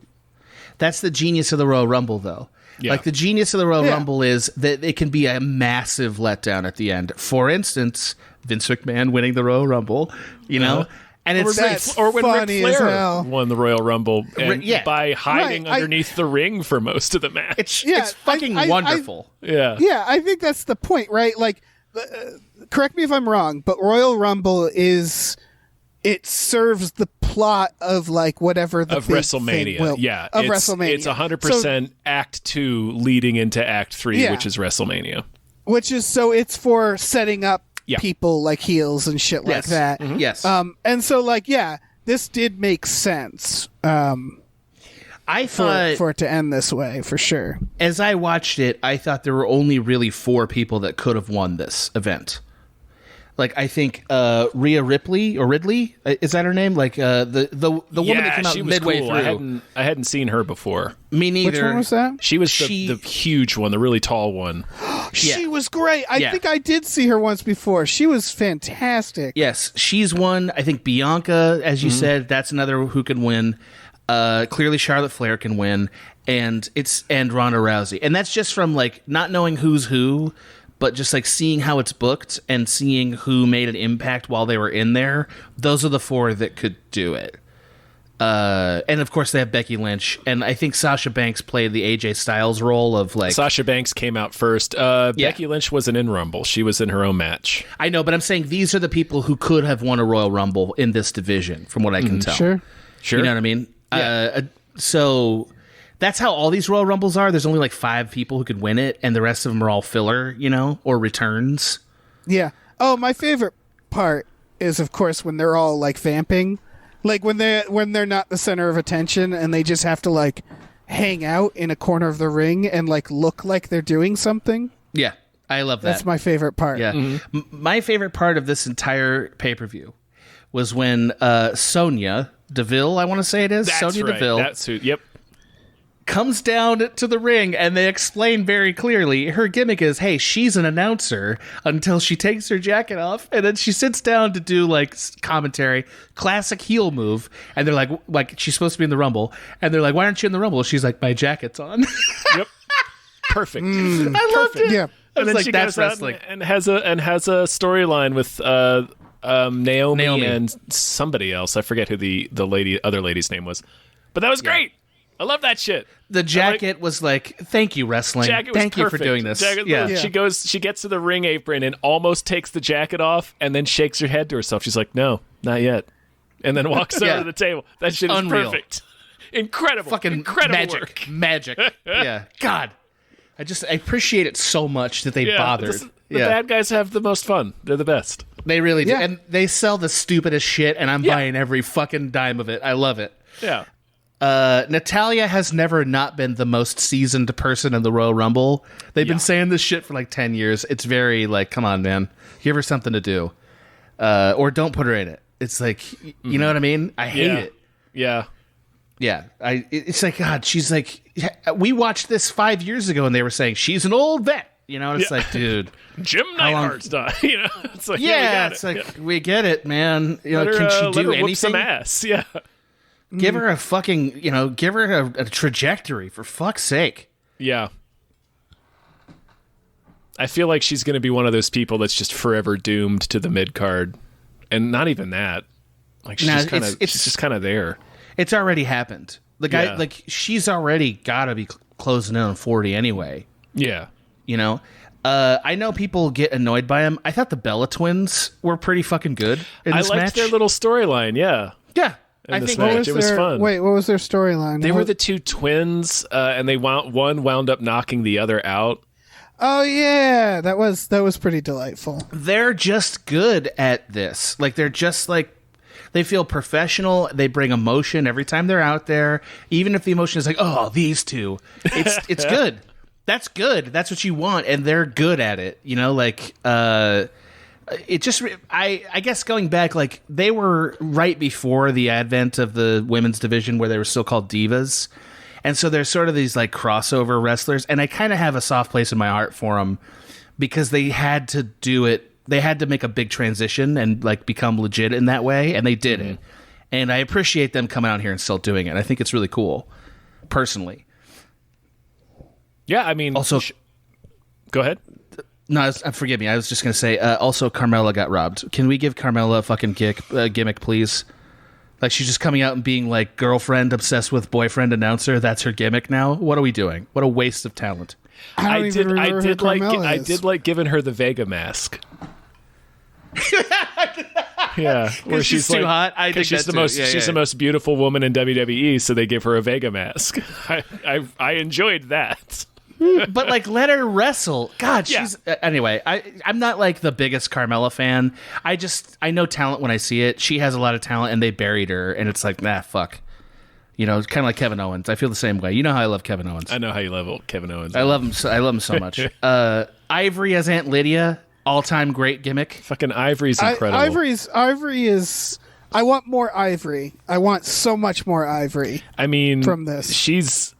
That's the genius of the Royal Rumble, though. Yeah. Like, the genius of the Royal Rumble is that it can be a massive letdown at the end. For instance, Vince McMahon winning the Royal Rumble, you know? And it's or when Ric Flair won the Royal Rumble by hiding underneath the ring for most of the match. It's fucking wonderful. Yeah, I think that's the point, right? Like, correct me if I'm wrong, but Royal Rumble is it serves the plot of like whatever the of WrestleMania. Of WrestleMania. It's 100% Act 2 leading into Act 3, which is WrestleMania. Which is it's for setting up people like heels and shit like that. Mm-hmm. Yes. And so like this did make sense. I thought for it to end this way, for sure. As I watched it, I thought there were only really 4 people that could have won this event. Like, I think Rhea Ripley, or Ridley, is that her name? Like, the woman that came out midway through. I hadn't seen her before. Me neither. Which one was that? She was the huge one, the really tall one. She was great. I think I did see her once before. She was fantastic. Yes, she's one. I think Bianca, as you said, that's another who can win. Clearly Charlotte Flair can win, and Ronda Rousey. And that's just from like not knowing who's who, but just like seeing how it's booked and seeing who made an impact while they were in there. Those are the 4 that could do it. And of course they have Becky Lynch, and I think Sasha Banks played the AJ Styles role of like... Sasha Banks came out first. Becky Lynch wasn't in Rumble. She was in her own match. I know, but I'm saying these are the people who could have won a Royal Rumble in this division, from what I can tell. Sure. You know what I mean? Yeah. So that's how all these Royal Rumbles are. There's only like 5 people who could win it, and the rest of them are all filler, or returns. Yeah. Oh, my favorite part is, of course, when they're all like vamping, like when they're not the center of attention and they just have to like hang out in a corner of the ring and like look like they're doing something. Yeah, I love that. That's my favorite part. Yeah, my favorite part of this entire pay-per-view was when Sonya Deville, I want to say it is. That's Sonya right. Deville. That's who. Yep. Comes down to the ring, and they explain very clearly her gimmick is, hey, she's an announcer until she takes her jacket off, and then she sits down to do like commentary, classic heel move, and they're like she's supposed to be in the Rumble, and they're like, why aren't you in the Rumble? She's like, my jacket's on. Yep. Perfect. I loved it. Yeah. And then like, she that's goes out wrestling. and has a storyline with Naomi and somebody else. I forget who the other lady's name was, but that was great. I love that shit. The jacket was like, thank you, wrestling. Thank you for doing this. She gets to the ring apron and almost takes the jacket off, and then shakes her head to herself. She's like, no, not yet, and then walks over to the table. That shit is unreal. Perfect. Incredible. Fucking incredible magic. Yeah. God, I appreciate it so much that they bothered. The bad guys have the most fun. They're the best. They really do. And they sell the stupidest shit, and I'm buying every fucking dime of it. I love it. Yeah. Natalya has never not been the most seasoned person in the Royal Rumble. They've been saying this shit for like 10 years. It's very like, come on, man. Give her something to do. Or don't put her in it. It's like, you know what I mean? I hate it. Yeah. Yeah. It's like, God, she's like, we watched this 5 years ago and they were saying she's an old vet. It's like, dude. Jim Neidhart's done. It's like, it's like, we get it, man. Can she do anything? Whoop some ass. Yeah. Give her a fucking, give her a trajectory, for fuck's sake. Yeah. I feel like she's going to be one of those people that's just forever doomed to the mid card, and not even that. Like she's just kind of there. It's already happened. The guy, like, she's already got to be closing in on 40 anyway. Yeah. I know people get annoyed by him. I thought the Bella twins were pretty fucking good in this match. I liked their little storyline. Yeah. Yeah. I think it was fun. Wait, what was their storyline? They were the 2 twins, and one wound up knocking the other out. Oh yeah, that was pretty delightful. They're just good at this. Like they're just like they feel professional. They bring emotion every time they're out there, even if the emotion is like, oh, these two. It's good. That's good. That's what you want, and they're good at it. It just, I guess going back, like, they were right before the advent of the women's division where they were still called divas. And so there's sort of these, like, crossover wrestlers. And I kind of have a soft place in my heart for them because they had to do it. They had to make a big transition and, like, become legit in that way. And they did it. And I appreciate them coming out here and still doing it. I think it's really cool, personally. Yeah, I mean... Also... Go ahead. No, forgive me. I was just going to say, also, Carmella got robbed. Can we give Carmella a fucking gimmick, please? Like, she's just coming out and being, like, girlfriend obsessed with boyfriend announcer. That's her gimmick now? What are we doing? What a waste of talent. I did like giving her the Vega mask. Yeah, where she's too hot. I think she's the most beautiful woman in WWE, so they give her a Vega mask. I enjoyed that. But like, let her wrestle. God, she's anyway. I'm not like the biggest Carmella fan. I know talent when I see it. She has a lot of talent, and they buried her, and it's like, nah, fuck. You know, kind of like Kevin Owens. I feel the same way. You know how I love Kevin Owens. I know how you love Kevin Owens. I love him. I love him so much. Ivory as Aunt Lydia, all-time great gimmick. Fucking Ivory's incredible. Ivory is. I want more Ivory. I want so much more Ivory. I mean, from this, she's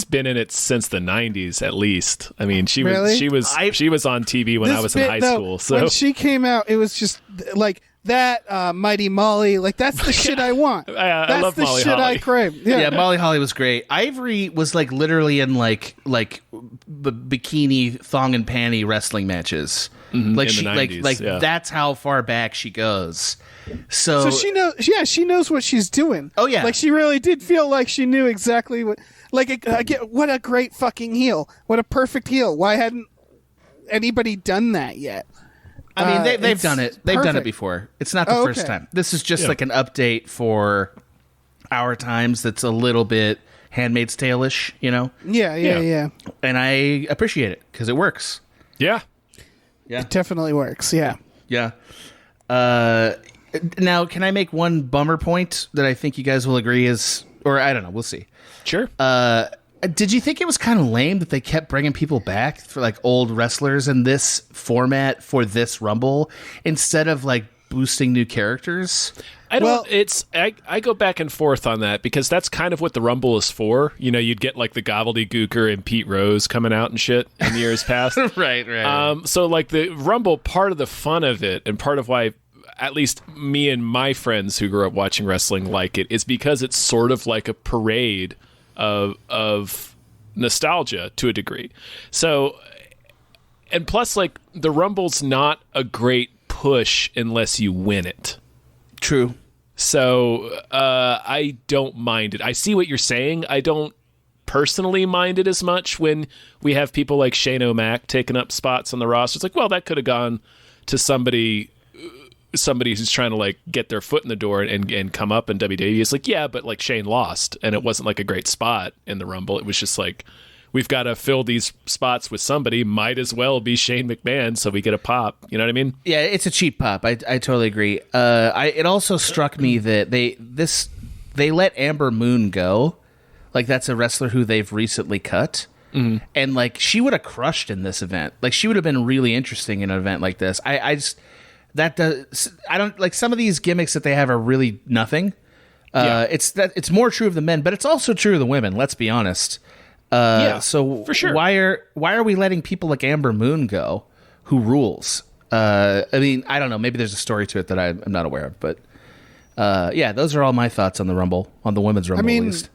been in it since the 90s at least. I mean, she was on TV when I was in high school. So when she came out, it was just like that. Mighty Molly, like that's the shit I want. I love Molly shit Holly. I crave. Yeah, Molly Holly was great. Ivory was like literally in like bikini thong and panty wrestling matches. Mm-hmm. Like in she the 90s, like that's how far back she goes. So she knows. Yeah, she knows what she's doing. Oh yeah, like she really did feel like she knew exactly what. Like, what a great fucking heel! What a perfect heel! Why hadn't anybody done that yet? I mean, they've done it. They've done it before. It's not the first time. This is just like an update for our times. That's a little bit Handmaid's Tale-ish, you know? Yeah. And I appreciate it because it works. Yeah. It definitely works. Yeah. Yeah. Now, can I make one bummer point that I think you guys will agree is, or I don't know, we'll see. Sure. Did you think it was kind of lame that they kept bringing people back for like old wrestlers in this format for this Rumble instead of like boosting new characters? I go back and forth on that because that's kind of what the Rumble is for. You know, you'd get like the Gobbledygooker and Pete Rose coming out and shit in years past. Right. So like the Rumble, part of the fun of it and part of why at least me and my friends who grew up watching wrestling like it is because it's sort of like a parade of nostalgia to a degree. So, and plus like the Rumble's not a great push unless you win it. True. So I don't mind it. I see what you're saying. I don't personally mind it as much when we have people like Shane O'Mac taking up spots on the roster. It's like, well, that could have gone to somebody who's trying to like get their foot in the door and come up in WWE. It's like, yeah, but like Shane lost and it wasn't like a great spot in the Rumble. It was just like, we've got to fill these spots with somebody. Might as well be Shane McMahon so we get a pop. You know what I mean? Yeah, it's a cheap pop. I totally agree. It also struck me that they let Amber Moon go. Like that's a wrestler who they've recently cut. Mm-hmm. And like she would have crushed in this event. Like she would have been really interesting in an event like this. I don't like some of these gimmicks that they have are really nothing. It's more true of the men, but it's also true of the women. Let's be honest. So for sure. Why are we letting people like Amber Moon go, who rules? I mean, I don't know. Maybe there's a story to it that I'm not aware of, but those are all my thoughts on the Rumble, on the women's Rumble. I mean, at least.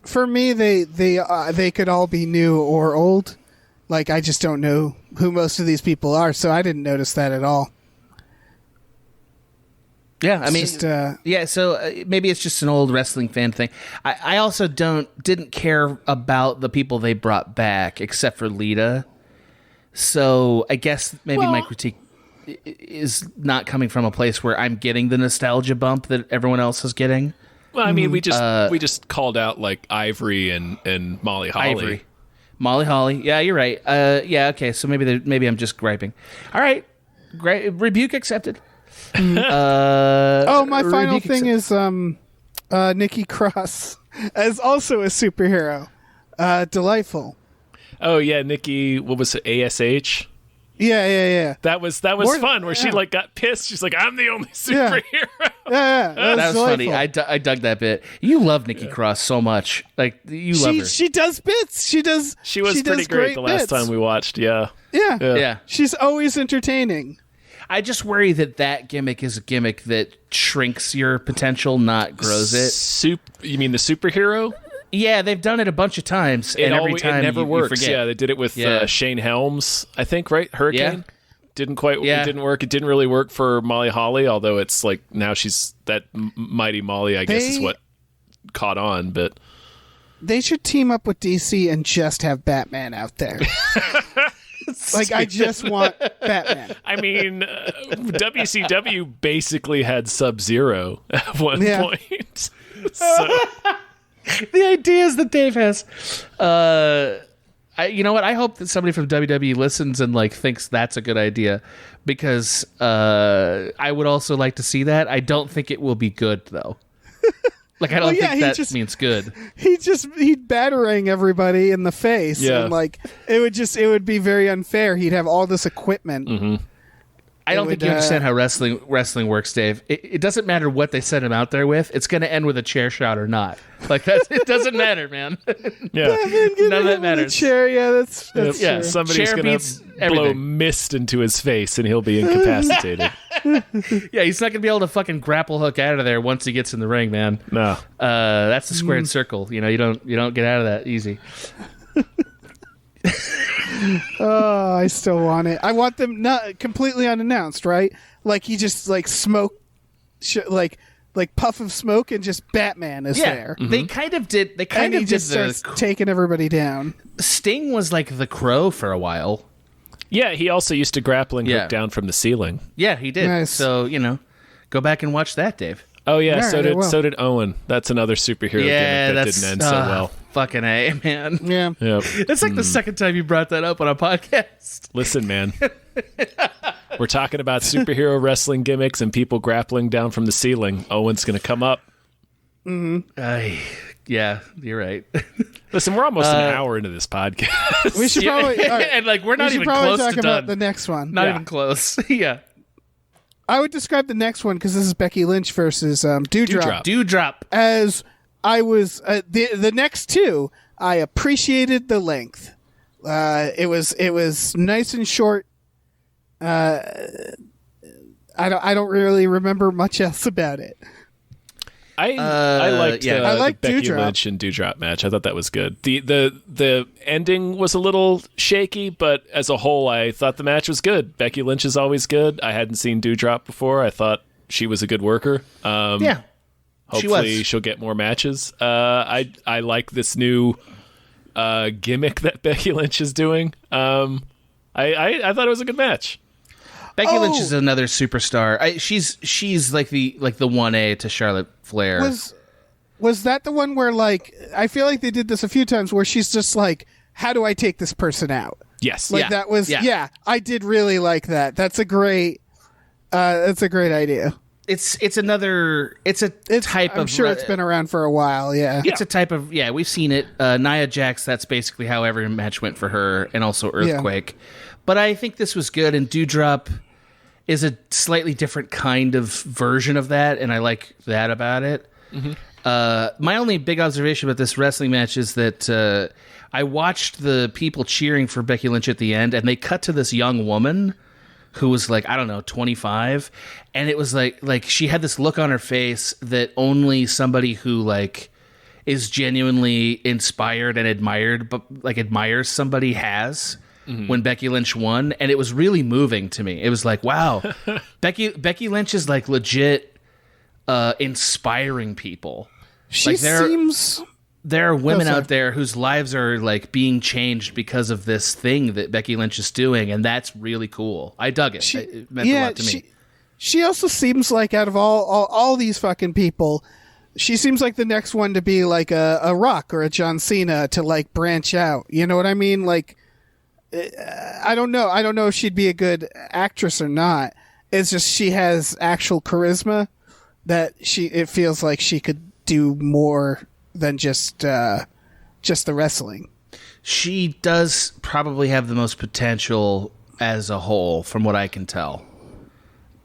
For me, they could all be new or old. Like I just don't know who most of these people are, so I didn't notice that at all. Yeah, I mean, so maybe it's just an old wrestling fan thing. I also didn't care about the people they brought back, except for Lita. So I guess maybe my critique is not coming from a place where I'm getting the nostalgia bump that everyone else is getting. Well, I mean, we just called out like Ivory and Molly Holly. Molly Holly. Yeah, you're right. Okay. So maybe I'm just griping. All right, great rebuke accepted. My final thing is Nikki Cross as also a superhero. Delightful. Oh yeah, Nikki. What was it? ASH. Yeah. That was fun. Where she like got pissed. She's like, "I'm the only superhero." Yeah. That was funny. I dug that bit. You love Nikki Cross so much. Like you love her. She does bits. She was pretty great the last time we watched. Yeah. She's always entertaining. I just worry that gimmick is a gimmick that shrinks your potential, not grows it. You mean the superhero? Yeah, they've done it a bunch of times, and every time it never works. You forget. Yeah, they did it with Shane Helms, I think, right? Hurricane. Didn't quite. Yeah. It didn't work. It didn't really work for Molly Holly, although it's like now she's that Mighty Molly. I guess is what caught on, but they should team up with DC and just have Batman out there. Like, I just want Batman. I mean, WCW basically had Sub-Zero at one point. So. The ideas that Dave has. You know what? I hope that somebody from WWE listens and like thinks that's a good idea, because I would also like to see that. I don't think it will be good though. Like, I don't think that means good. He'd batarang everybody in the face, and like it would be very unfair. He'd have all this equipment. Mm-hmm. I don't think you understand how wrestling works, Dave. It doesn't matter what they set him out there with. It's going to end with a chair shot or not. Like, it doesn't matter, man. Yeah, none of that matters. Chair, that's true. Somebody's going to blow mist into his face, and he'll be incapacitated. Yeah, he's not going to be able to fucking grapple hook out of there once he gets in the ring, man. No, that's the squared circle. You know, you don't get out of that easy. Oh, I still want it. I want them not completely unannounced, right? Like, he just like smoke, like puff of smoke, and just Batman is there. Mm-hmm. They kind of did. They kind of just starts taking everybody down. Sting was like the Crow for a while. Yeah, he also used to grappling hook down from the ceiling. Yeah, he did. Nice. So go back and watch that, Dave. Oh yeah, so did Owen. That's another superhero gimmick that didn't end so well. Fucking A, man. Yeah. Yep. It's like the second time you brought that up on a podcast. Listen, man. We're talking about superhero wrestling gimmicks and people grappling down from the ceiling. Owen's going to come up. Mm-hmm. Yeah, you're right. Listen, we're almost an hour into this podcast. We should probably... and like, we're not even close to talk done. about the next one. Not even close. Yeah. I would describe the next one, because this is Becky Lynch versus Doudrop. Doudrop. As I was the next two, I appreciated the length. It was nice and short. I don't really remember much else about it. I liked the Becky Doudrop. Lynch and Doudrop match. I thought that was good. The ending was a little shaky, but as a whole, I thought the match was good. Becky Lynch is always good. I hadn't seen Doudrop before. I thought she was a good worker. Hopefully she'll get more matches. I like this new gimmick that Becky Lynch is doing. I thought it was a good match. Becky Lynch is another superstar. She's like the 1A to Charlotte Flair. Was that the one where, like, I feel like they did this a few times, where she's just like, how do I take this person out? Yes. Like, that was I did really like that. That's a great idea. It's a type of... I'm sure it's been around for a while, yeah. It's a type of... Yeah, we've seen it. Nia Jax, that's basically how every match went for her, and also Earthquake. Yeah. But I think this was good, and Doudrop is a slightly different kind of version of that, and I like that about it. Mm-hmm. My only big observation about this wrestling match is that I watched the people cheering for Becky Lynch at the end, and they cut to this young woman who was like, I don't know, 25, and it was like she had this look on her face that only somebody who like is genuinely inspired and admired, but like admires somebody has. Mm-hmm. When Becky Lynch won, and it was really moving to me. It was like, wow, Becky Lynch is like legit inspiring people. She seems... There are women out there whose lives are like being changed because of this thing that Becky Lynch is doing, and that's really cool. I dug it. It meant a lot to me. She also seems like, out of all these fucking people, she seems like the next one to be like a Rock or a John Cena, to like branch out. You know what I mean? Like, I don't know if she'd be a good actress or not. It's just she has actual charisma that it feels like she could do more than just the wrestling. She does probably have the most potential as a whole, from what I can tell.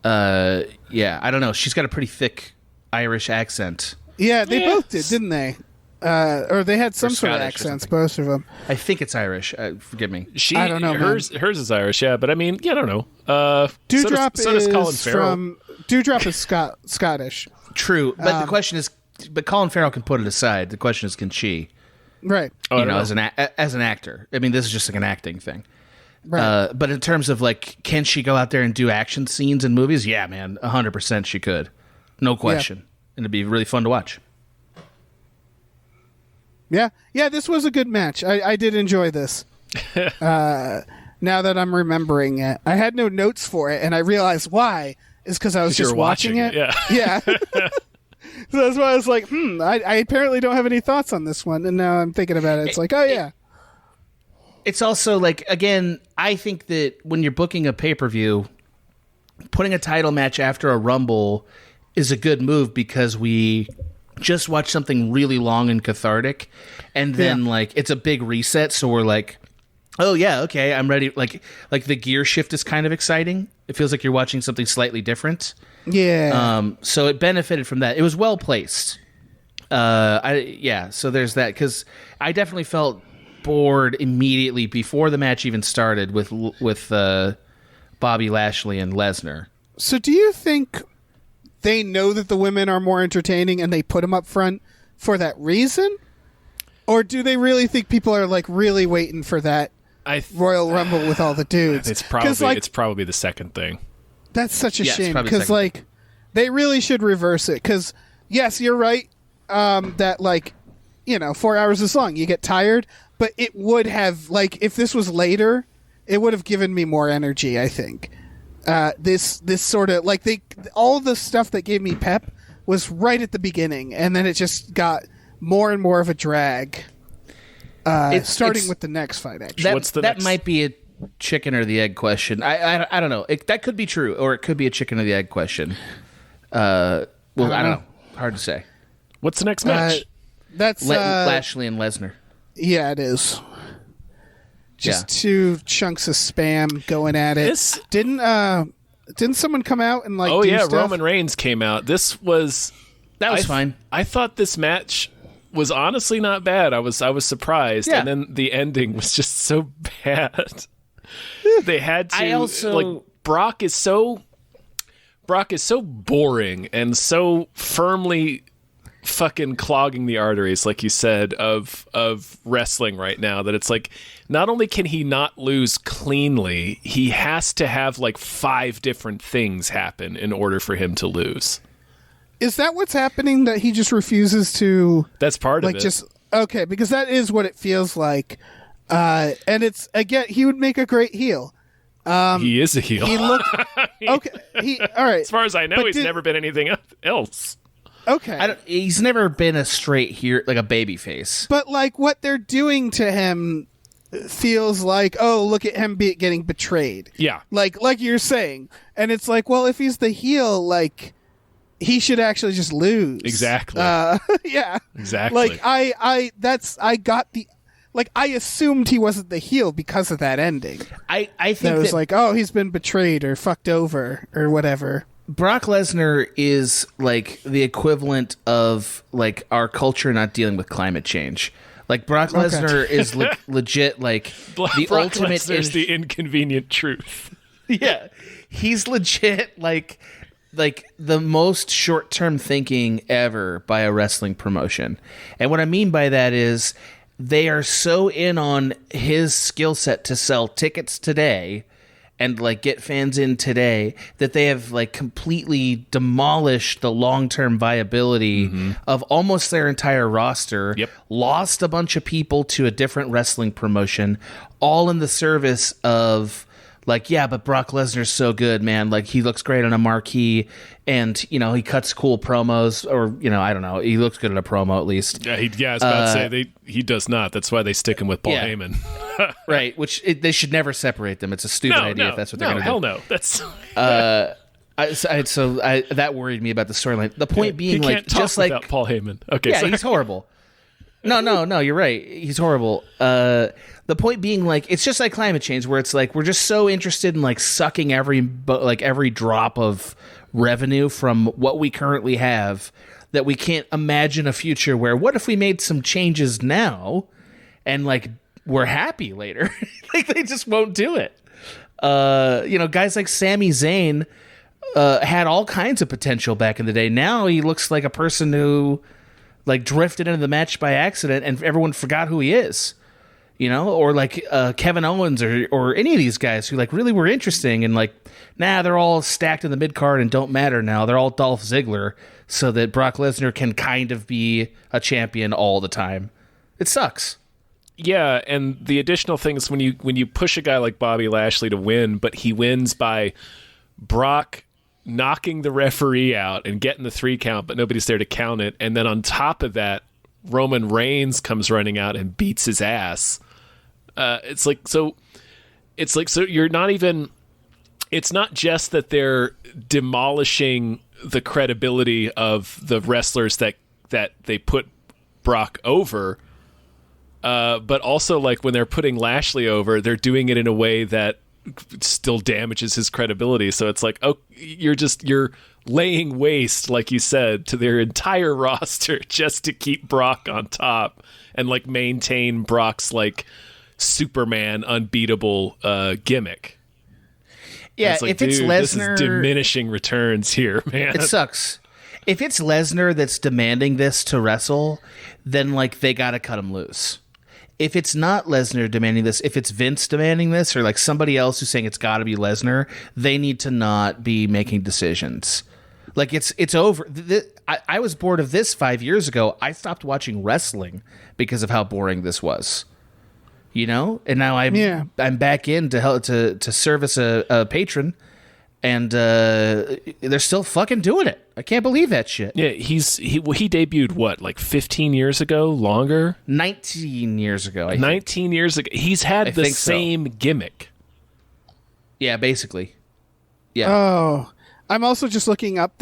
I don't know. She's got a pretty thick Irish accent. Yeah, they both did, didn't they? Or they had some sort of accents, both of them. I think it's Irish. Forgive me. I don't know. Hers is Irish, yeah, but I mean, I don't know. Doudrop so does Colin Farrell. Doudrop is Scottish. True, but the question is, but Colin Farrell can put it aside. The question is, can she? Right. As an actor. I mean, this is just like an acting thing. Right. But in terms of like, can she go out there and do action scenes in movies? Yeah, man, 100% she could. No question. Yeah. And it'd be really fun to watch. Yeah, this was a good match. I did enjoy this. Now now that I'm remembering it. I had no notes for it, and I realized why is because I was just watching it. Yeah. So that's why I was like, I apparently don't have any thoughts on this one, and now I'm thinking about it. It's like, oh yeah. It's also like, again, I think that when you're booking a pay-per-view, putting a title match after a Rumble is a good move because we just watched something really long and cathartic, and then like it's a big reset, so we're like, oh yeah, okay, I'm ready. Like the gear shift is kind of exciting. It feels like you're watching something slightly different. Yeah. So it benefited from that. It was well placed. So there's that, because I definitely felt bored immediately before the match even started with Bobby Lashley and Lesnar. So do you think they know that the women are more entertaining and they put them up front for that reason? Or do they really think people are like really waiting for that Royal Rumble with all the dudes? It's probably the second thing. That's such a shame, because like they really should reverse it. Because yes, you're right that 4 hours is long. You get tired, but it would have, like, if this was later, it would have given me more energy. I think this sort of like all the stuff that gave me pep was right at the beginning, and then it just got more and more of a drag. Starting with the next fight, actually. That might be a chicken or the egg question. I don't know. That could be true, or it could be a chicken or the egg question. I don't know. Hard to say. What's the next match? That's Lashley and Lesnar. Yeah, it is. Just two chunks of spam going at it. Didn't someone come out and do stuff? Roman Reigns came out. That was fine. I thought this match was honestly not bad. I was surprised, and then the ending was just so bad. They had to. Brock is so boring and so firmly fucking clogging the arteries, like you said, of wrestling right now, that it's like, not only can he not lose cleanly, he has to have like 5 different things happen in order for him to lose. Is that what's happening, that he just refuses to? That's part of it. Okay, because that is what it feels like. And it's, again, he would make a great heel. He is a heel. He looked okay. All right. As far as I know, he's never been anything else. Okay. He's never been a straight heel, like a baby face. But like what they're doing to him feels like, oh, look at him getting betrayed. Yeah. Like you're saying. And it's like, well, if he's the heel, like, he should actually just lose. Exactly. Yeah. Exactly. Like I assumed he wasn't the heel because of that ending. I think that was like, oh, he's been betrayed or fucked over or whatever. Brock Lesnar is like the equivalent of like our culture not dealing with climate change. Like Brock Lesnar is legit like the Brock ultimate. Lesnar's the inconvenient truth. Yeah, he's legit like the most short-term thinking ever by a wrestling promotion. And what I mean by that is they are so in on his skill set to sell tickets today and like get fans in today that they have like completely demolished the long-term viability of almost their entire roster. Yep. Lost a bunch of people to a different wrestling promotion, all in the service of like, yeah, but Brock Lesnar's so good, man. Like, he looks great on a marquee, and, he cuts cool promos, or, I don't know. He looks good at a promo, at least. Yeah, I was about to say, he does not. That's why they stick him with Paul Heyman. Right, which they should never separate them. It's a stupid idea if that's what they're going to do. Hell no. That's... that worried me about the storyline. The point being, he like, can't talk just like Paul Heyman. Okay, yeah, he's horrible. No, you're right. He's horrible. The point being, like, it's just like climate change, where it's like we're just so interested in like sucking every drop of revenue from what we currently have that we can't imagine a future where, what if we made some changes now and like we're happy later? Like, they just won't do it. Guys like Sami Zayn had all kinds of potential back in the day. Now he looks like a person who like drifted into the match by accident and everyone forgot who he is, or like Kevin Owens or any of these guys who like really were interesting, and like, they're all stacked in the mid card and don't matter now. They're all Dolph Ziggler, so that Brock Lesnar can kind of be a champion all the time. It sucks. Yeah, and the additional thing is when you push a guy like Bobby Lashley to win, but he wins by Brock knocking the referee out and getting the 3 count, but nobody's there to count it, and then on top of that, Roman Reigns comes running out and beats his ass. It's you're not even. It's not just that they're demolishing the credibility of the wrestlers that they put Brock over. But also, like, when they're putting Lashley over, they're doing it in a way that still damages his credibility. So it's like, oh, you're laying waste, like you said, to their entire roster just to keep Brock on top and like maintain Brock's like Superman unbeatable gimmick. Yeah, like, if it's Lesnar, this is diminishing returns here, man. It sucks. If it's Lesnar that's demanding this to wrestle, then like they gotta cut him loose. If it's not Lesnar demanding this, if it's Vince demanding this, or like somebody else who's saying it's got to be Lesnar, they need to not be making decisions. Like it's over. I was bored of this 5 years ago. I stopped watching wrestling because of how boring this was. You know, and now I'm back in to help to service a patron, and they're still fucking doing it. I can't believe that shit. Yeah, he debuted what, like 15 years ago, longer? 19 years ago. I think. 19 years ago. He's had the same gimmick. Yeah, basically. Yeah. Oh, I'm also just looking up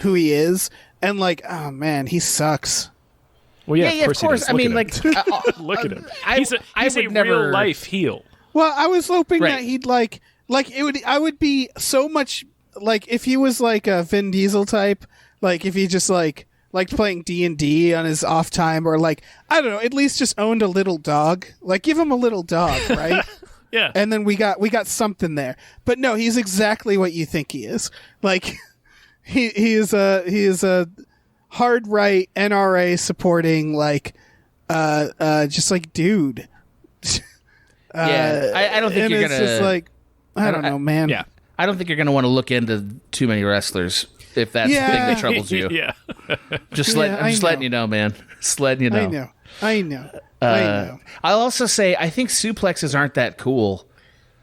who he is, and like, oh man, he sucks. Well, yeah, of course. I mean, like, look at him. He's a real life heel. Well, I was hoping that he'd like it would. I would be so much like if he was like a Vin Diesel type. Like if he just like playing D&D on his off time, or like I don't know, at least just owned a little dog. Like give him a little dog, right? Yeah. And then we got something there. But no, he's exactly what you think he is. Like he is a hard right NRA supporting like just like dude. I don't think you're gonna. Just like I don't know, man. Yeah, I don't think you're gonna want to look into too many wrestlers if that's the thing that troubles you. Yeah, just letting you know, man. Just letting you know. I know. I'll also say I think suplexes aren't that cool.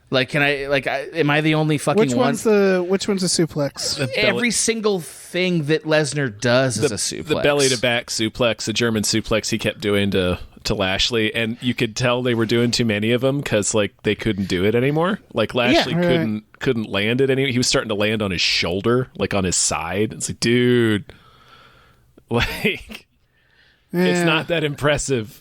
Like, am I the only fucking which one's one? Which one's a suplex? Every single thing that Lesnar does is a suplex. The belly to back suplex, the German suplex he kept doing to Lashley, and you could tell they were doing too many of them because like they couldn't do it anymore. Like Lashley couldn't land it anymore. He was starting to land on his shoulder, like on his side. It's like, dude, like it's not that impressive.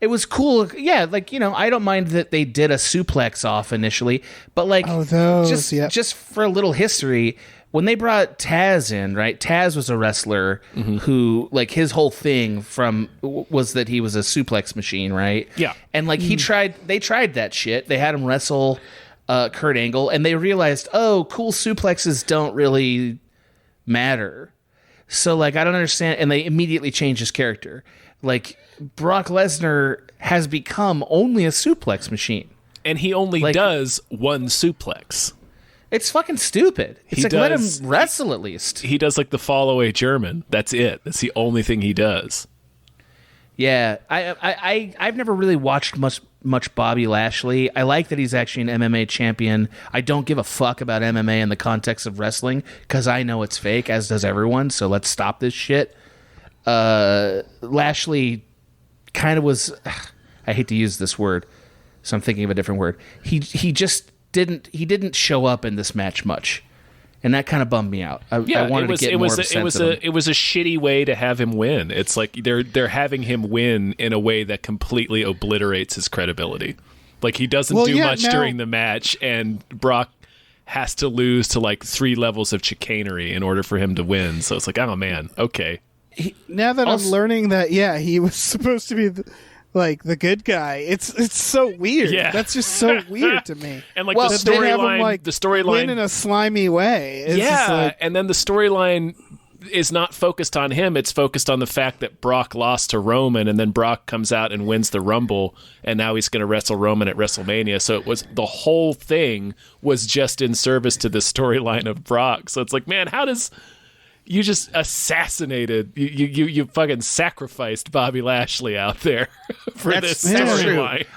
It was cool. Yeah, like, you know, I don't mind that they did a suplex off initially, but like just for a little history, when they brought Taz in, right? Taz was a wrestler who, like, his whole thing was that he was a suplex machine, right? Yeah. And like they tried that shit. They had him wrestle Kurt Angle, and they realized, oh, cool suplexes don't really matter. So like I don't understand, and they immediately changed his character. Like Brock Lesnar has become only a suplex machine, and he only does one suplex. It's fucking stupid. It's let him wrestle at least. He does like the fall away German. That's it. That's the only thing he does. Yeah, I've never really watched much Bobby Lashley. I like that he's actually an MMA champion. I don't give a fuck about MMA in the context of wrestling because I know it's fake, as does everyone. So let's stop this shit. Lashley kind of was. I hate to use this word, so I'm thinking of a different word. He just didn't show up in this match much, and that kind of bummed me out. I wanted to get more of a sense of him. It was a shitty way to have him win. It's like they're having him win in a way that completely obliterates his credibility. Like he doesn't do much during the match, and Brock has to lose to like 3 levels of chicanery in order for him to win. So it's like, oh man, okay. Now that I'm learning that, he was supposed to be the good guy. It's so weird. Yeah. That's just so weird to me. And like the storyline, win in a slimy way. It's and then the storyline is not focused on him. It's focused on the fact that Brock lost to Roman, and then Brock comes out and wins the Rumble, and now he's going to wrestle Roman at WrestleMania. So it was the whole thing was just in service to the storyline of Brock. So it's like, man, how does You just assassinated. You fucking sacrificed Bobby Lashley out there for this storyline.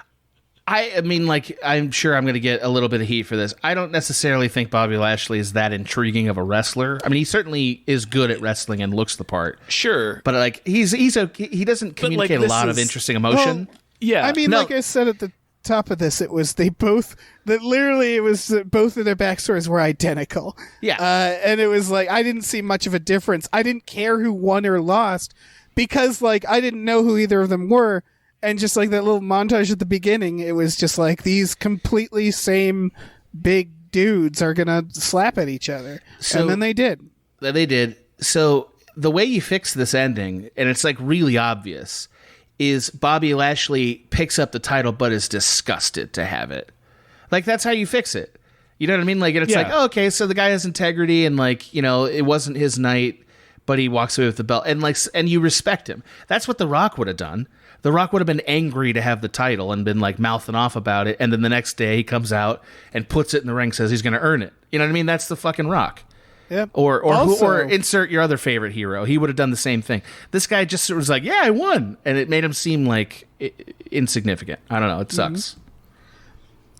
I mean, like, I'm sure I'm going to get a little bit of heat for this. I don't necessarily think Bobby Lashley is that intriguing of a wrestler. I mean, he certainly is good at wrestling and looks the part. Sure, but like, he doesn't communicate a lot of interesting emotion. Well, yeah, I mean, like I said at the top of this, it was both of their backstories were identical. Yeah, and it was like I didn't see much of a difference. I didn't care who won or lost because like I didn't know who either of them were. And just like that little montage at the beginning, it was just like these completely same big dudes are going to slap at each other. And then they did. They did. So the way you fix this ending, and it's like really obvious, is Bobby Lashley picks up the title but is disgusted to have it. Like, that's how you fix it. You know what I mean? Like, and it's like, oh, okay, so the guy has integrity and, like, you know, it wasn't his night, but he walks away with the belt. And, like, and you respect him. That's what The Rock would have done. The Rock would have been angry to have the title and been like mouthing off about it. And then the next day he comes out and puts it in the ring, says he's going to earn it. You know what I mean? That's the fucking Rock. Yeah. Or insert your other favorite hero. He would have done the same thing. This guy just was like, yeah, I won. And it made him seem like insignificant. I don't know. It sucks.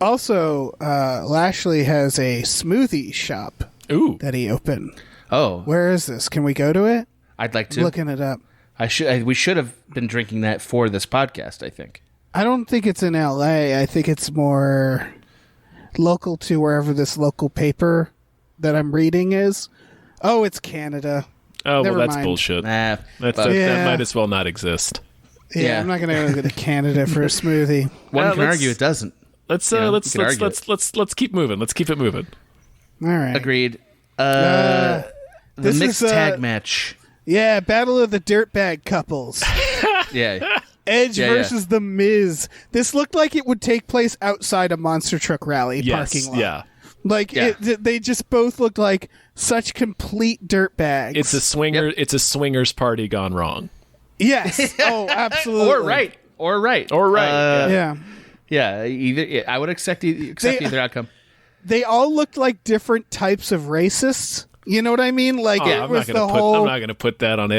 Also, Lashley has a smoothie shop that he opened. Oh. Where is this? Can we go to it? I'd like to. I'm looking it up. We should have been drinking that for this podcast, I think. I don't think it's in LA. I think it's more local to wherever this local paper that I'm reading is. Oh, it's Canada. Oh, Never well, that's mind. bullshit. Nah, that might as well not exist. Yeah, I'm not going to go to Canada for a smoothie. One can argue it doesn't. Let's keep moving. Let's keep it moving. All right. Agreed. The mixed tag match. Yeah, Battle of the Dirtbag Couples. Yeah. Edge versus The Miz. This looked like it would take place outside a monster truck rally parking lot. Yeah. Like they just both looked like such complete dirtbags. It's a swinger. Yep. It's a swingers party gone wrong. Yes. Oh, absolutely. Or right. Yeah. I would accept either outcome. They all looked like different types of racists. You know what I mean? Like I'm not going to put that on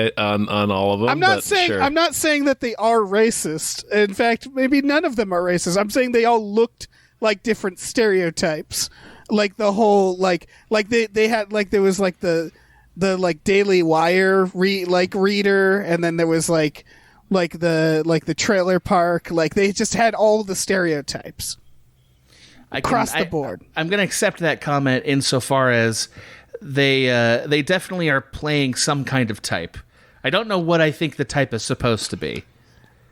all of them. I'm not saying that they are racist. In fact, maybe none of them are racist. I'm saying they all looked like different stereotypes. Like the whole like they had like there was like the like Daily Wire reader, and then there was like the trailer park. Like they just had all the stereotypes across the board. I'm going to accept that comment insofar as they definitely are playing some kind of type. I don't know what I think the type is supposed to be.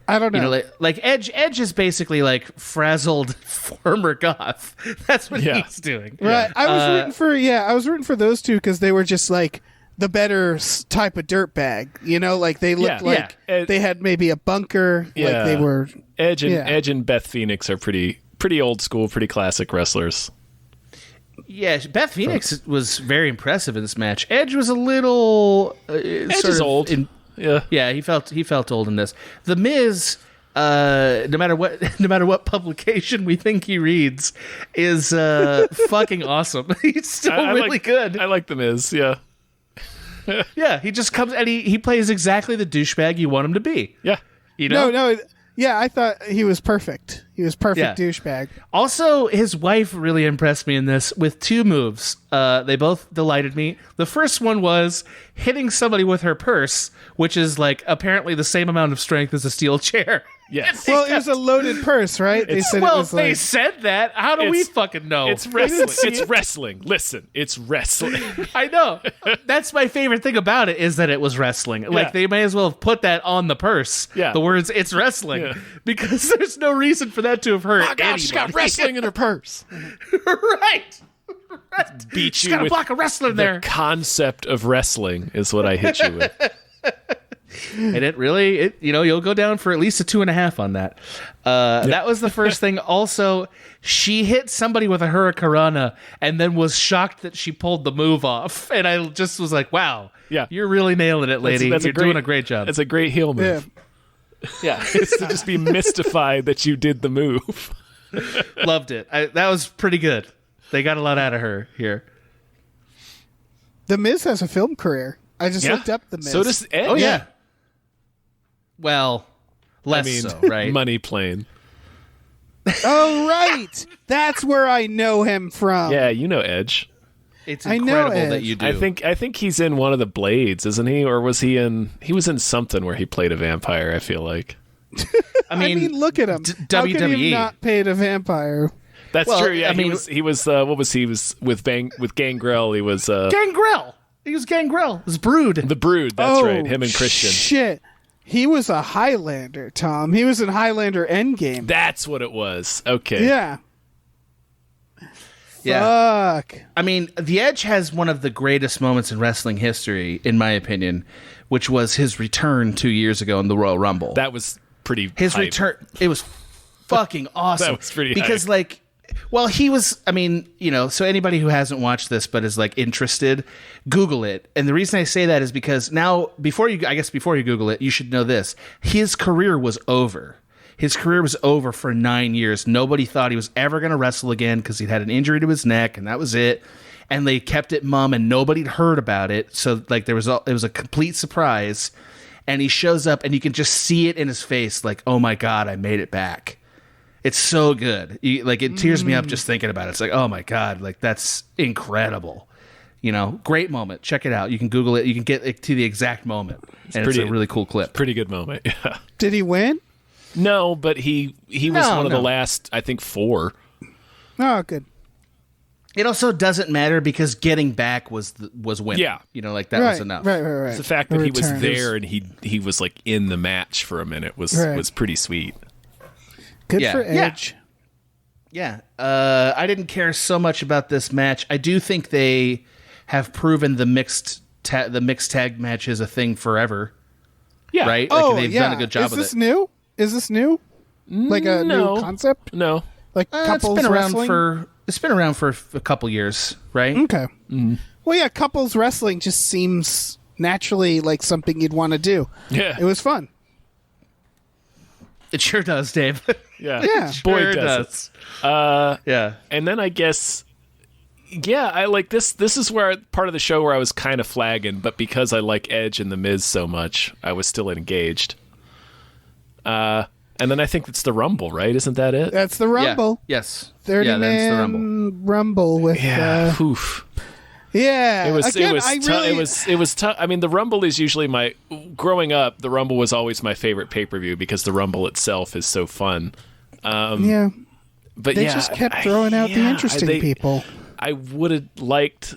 I don't know. You know, like Edge is basically like frazzled former goth. That's what he's doing. Right. I was rooting for those two because they were just like the better type of dirtbag. You know, like they looked like they had maybe a bunker. Yeah. Like they were Edge and Beth Phoenix are pretty old school, pretty classic wrestlers. Yeah, Beth Phoenix was very impressive in this match. Edge was a little Edge is old. Yeah, he felt old in this. The Miz, no matter what publication we think he reads, is fucking awesome. He's still really good. I like The Miz. Yeah. Yeah, he just comes and he plays exactly the douchebag you want him to be. Yeah. You know? No. Yeah, I thought he was perfect. He was perfect douchebag. Also, his wife really impressed me in this with two moves. They both delighted me. The first one was hitting somebody with her purse, which is like apparently the same amount of strength as a steel chair. Yes. Well, it was a loaded purse, right? They said that. How do we fucking know? It's wrestling. It's wrestling. Listen, it's wrestling. I know. That's my favorite thing about it is that it was wrestling. Like they may as well have put that on the purse. Yeah. The words "it's wrestling" because there's no reason for that to have hurt. Oh gosh, she's got wrestling in her purse. Right. Beat she's you got a with block of wrestling there. The concept of wrestling is what I hit you with. And it really, you'll go down for at least a 2.5 on that. That was the first thing. Also, she hit somebody with a hurricanrana and then was shocked that she pulled the move off. And I just was like, wow, you're really nailing it, lady. You're doing a great job. It's a great heel move. Yeah. It's to just be mystified that you did the move. Loved it. That was pretty good. They got a lot out of her here. The Miz has a film career. I just looked up the Miz. So does Edge. Oh yeah. Well, less so, right? Money Plane. Oh right, that's where I know him from. Yeah, you know Edge. It's incredible that you do. I think he's in one of the Blades, isn't he? Or was he in? He was in something where he played a vampire. I feel like. I mean, look at him. How WWE. could he have not paid a vampire? That's true. Yeah, he was. What was he? Was with Gangrel. He was Gangrel. He was Gangrel. It was Brood. The Brood. That's right. Him and Christian. Shit. He was a Highlander, Tom. He was in Highlander Endgame. That's what it was. Okay. Yeah. Yeah. Fuck. I mean, The Edge has one of the greatest moments in wrestling history, in my opinion, which was his return 2 years ago in the Royal Rumble. That was pretty. His hype. return. It was fucking awesome. That was pretty because, hype. like, well, he was. I mean, you know, so anybody who hasn't watched this but is like interested, Google it. And the reason I say that is because now, before you Google it, you should know this: his career was over. His career was over for 9 years. Nobody thought he was ever going to wrestle again because he'd had an injury to his neck, and that was it. And they kept it mum, and nobody'd heard about it. So like it was a complete surprise. And he shows up, and you can just see it in his face, like, oh my god, I made it back. It's so good. It tears me up just thinking about it. It's like, oh my god, like that's incredible. You know, great moment. Check it out. You can Google it. You can get to the exact moment, it's a really cool clip. Pretty good moment. Yeah. Did he win? No, but he was one of the last, I think, 4. Oh, good. It also doesn't matter because getting back was winning. Yeah. You know, like that was enough. Right. It's the fact that he was there and he was like in the match for a minute was pretty sweet. Good for Edge. Yeah. I didn't care so much about this match. I do think they have proven the mixed tag match is a thing forever. Yeah. Right? Oh, they've done a good job of it. Is this new? Like a new concept? No. Like couples wrestling? It's been around for a couple years, right? Okay. Mm-hmm. Well, yeah, couples wrestling just seems naturally like something you'd want to do. Yeah. It was fun. It sure does, Dave. Yeah. Yeah. Boy, Sure does. Yeah. And then I guess, I like this. This is where part of the show where I was kind of flagging, but because I like Edge and The Miz so much, I was still engaged. And then I think it's the Rumble, right? Isn't that it? That's the Rumble. Yeah. Yes. 30-man that's the Rumble with Oof. Yeah. It was Again, it was tough. I mean, the Rumble is usually growing up, the Rumble was always my favorite pay-per-view because the Rumble itself is so fun. Yeah. But they just kept throwing out the interesting people. I would have liked